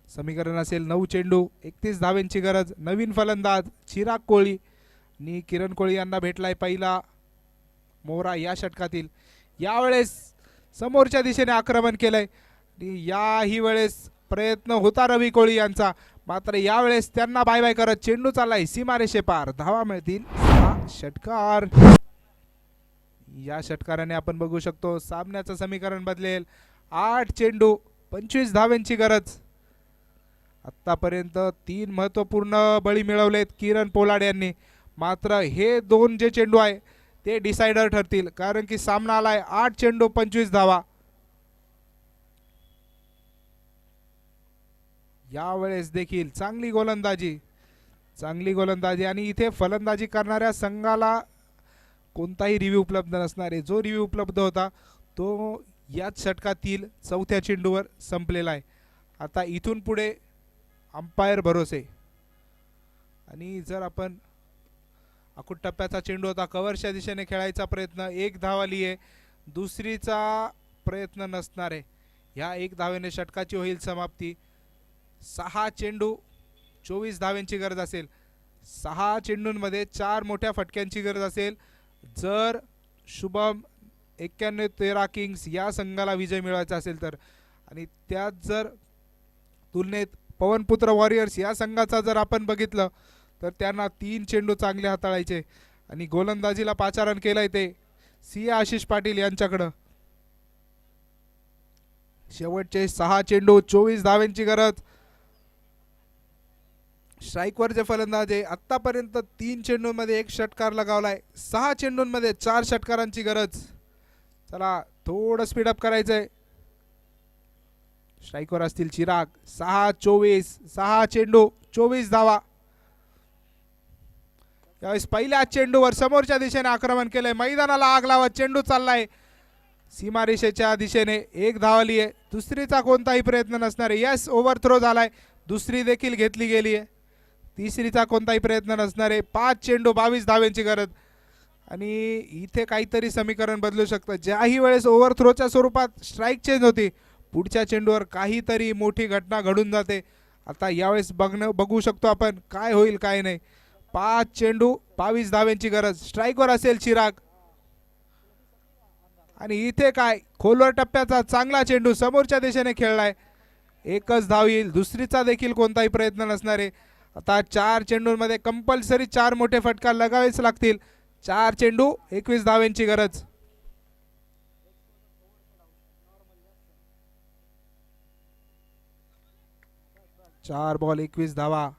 समीकरण असेल 9 चेंडू 31 धावांची गरज. नवीन फलंदाज चिराग कोळी आणि किरण कोळी यांना भेटलाय पहिला मोहरा या षटकातील. यावेळेस समोरच्या दिशेने आक्रमण केलंय आणि याही वेळेस प्रयत्न होता रवी कोळी यांचा, मात्र यावेळेस त्यांना बाय बाय करत चेंडू चाललाय सीमारेषे पार. धावा मिळतील. षटकार. या षटकाराने आपण बघू शकतो सामन्याचं समीकरण बदलेल. 8 चेंडू 25 धावांची गरज. आतापर्यंत 3 महत्त्वपूर्ण बळी मिळवलेत किरण पोलाड यांनी, मात्र हे 2 जे चेंडू आहे ते डिसाइडर ठरतील, कारण की सामना आलाय 8 चेंडू 25 धावा. यावेळेस देखील चांगली गोलंदाजी आणि इथे फलंदाजी करणाऱ्या संघाला कोणताही रिव्ह्यू उपलब्ध नसणार आहे. जो रिव्ह्यू उपलब्ध होता तो याच षटकातील 4थ्या चेंडूवर संपलेला आहे. आता इथून पुढे अंपायर भरोसे. आणि जर आपण अकुट टप्प्याचा चेंडू होता, कव्हरच्या दिशेने खेळायचा प्रयत्न, 1 धाव आली आहे, दुसरीचा प्रयत्न नसणार आहे. ह्या 1 धावेने षटकाची होईल समाप्ती. 6 चेंडू 24 धावांची गरज असेल. 6 चेंडूंमध्ये 4 मोठ्या फटक्यांची गरज असेल जर शुभम 91-13 किंग्स या संघाला विजय मिळवायचा असेल तर. आणि त्यात जर तुलनेत पवनपुत्र वॉरियर्स या संघाचा जर आपण बघितलं तर त्यांना 3 चेंडू चांगले हाताळायचे आणि गोलंदाजीला पाचारण केलंय ते सी आशिष पाटील यांच्याकडं. शेवटचे 6 चेंडू 24 धावांची गरज. स्ट्राईकवरचे फलंदाज आहे आतापर्यंत 3 चेंडूंमध्ये 1 षटकार लगावलाय. 6 चेंडूंमध्ये 4 षटकारांची गरज. चला थोडं स्पीडअप करायचंय. स्ट्राईकवर असतील चिराग. 6-24 6 चेंडू 24 धावा. यावेळेस पहिल्या चेंडूवर समोरच्या दिशेने आक्रमण केलंय. मैदानाला आग लावत चेंडू चाललाय सीमारेषेच्या दिशेने. 1 धाव आली आहे. दुसरीचा कोणताही प्रयत्न नसणार आहे. यस ओव्हर थ्रो झालाय. दुसरी देखील घेतली गेली आहे. तिसरीचा कोणताही प्रयत्न नसणार आहे. 5 चेंडू 22 धावांची गरज. आणि इथे काहीतरी समीकरण बदलू शकतं. ज्याही वेळेस ओव्हर थ्रोच्या स्वरूपात स्ट्राईक चेंज होती पुढच्या चेंडूवर काहीतरी मोठी घटना घडून जाते. आता यावेळेस बघू शकतो आपण काय होईल काय नाही. 5 चेंडू 22 धावांची गरज. स्ट्राईकवर असेल चिराग आणि इथे काय खोलवर टप्प्याचा चांगला चेंडू समोरच्या दिशेने खेळलाय. 1च धाव येईल. दुसरीचा देखील कोणताही प्रयत्न नसणार आहे. आता 4 चेंडूंमध्ये कंपल्सरी 4 मोठे फटका लगावेच लागतील. 4 चेंडू 21 धावांची गरज. चार बॉल 21 धावा.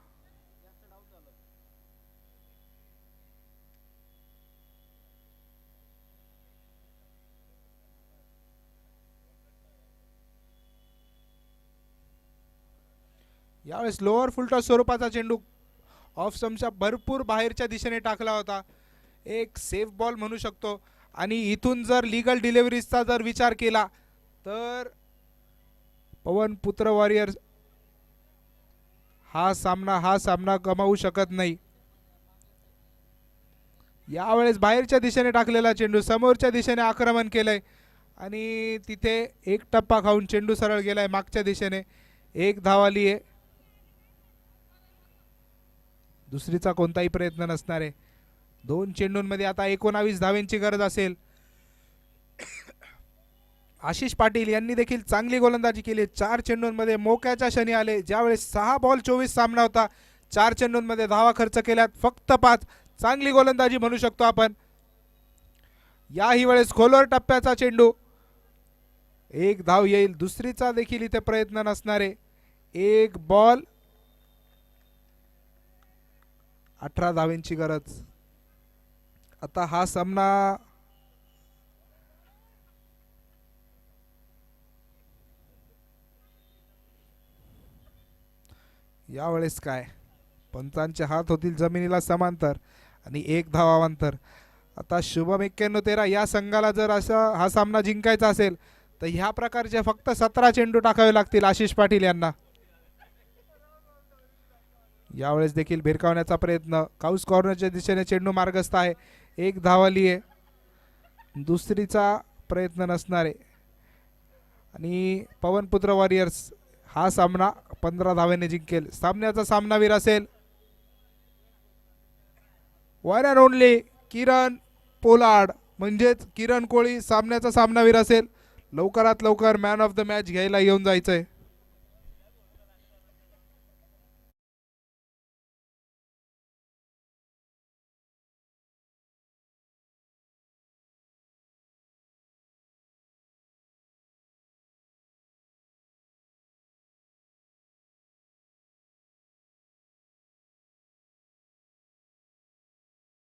यावेळेस लोअर फुलटॉस स्वरूपाचा चेंडू ऑफ स्टंपच्या भरपूर बाहेरच्या दिशेने टाकला होता. एक सेफ बॉल म्हणू शकतो. आणि इथून जर लीगल डिलिव्हरीजचा जर विचार केला तर पवनपुत्र वॉरियर्स हा सामना गमावू शकत नाही. यावेळेस बाहेरच्या दिशेने टाकलेला चेंडू समोरच्या दिशेने आक्रमण केलंय आणि तिथे 1 टप्पा खाऊन चेंडू सरळ गेलाय मागच्या दिशेने. 1 धाव आली आहे. दुसरीचा कोणताही प्रयत्न नसणार आहे. 2 चेंडूंमध्ये आता 19 धावांची गरज असेल. आशिष पाटील यांनी देखील चांगली गोलंदाजी केली. 4 चेंडूंमध्ये मोक्याच्या क्षणी आले. ज्यावेळेस 6 बॉल 24 सामना होता 4 चेंडूंमध्ये धावा खर्च केल्यात फक्त 5. चांगली गोलंदाजी म्हणू शकतो आपण. याही वेळेस खोलवर टप्प्याचा चेंडू. 1 धाव येईल. दुसरीचा देखील इथे प्रयत्न नसणार आहे. 1 बॉल 18 धावांची गरज. आता हा सामना यावेळेस काय पंचांचे हात होतील जमिनीला समांतर आणि 1 धाव अवांतर. आता शुभम 91-13 या संघाला जर असा हा सामना जिंकायचा असेल तर ह्या प्रकारचे फक्त 17 चेंडू टाकावे लागतील आशिष पाटील यांना. यावेळेस देखील भिरकावण्याचा प्रयत्न. काउस कॉर्नरच्या दिशेने चेंडू मार्गस्थ आहे. 1 धाव आली आहे. दुसरीचा प्रयत्न नसणार आहे. आणि पवनपुत्र वॉरियर्स हा सामना 15 धावांनी जिंकेल. सामन्याचा सामनावीर असेल one and only Kieron Pollard म्हणजेच किरण कोळी सामन्याचा सामनावीर असेल. लवकरात लवकर मॅन ऑफ द मॅच घ्यायला येऊन जायचंय.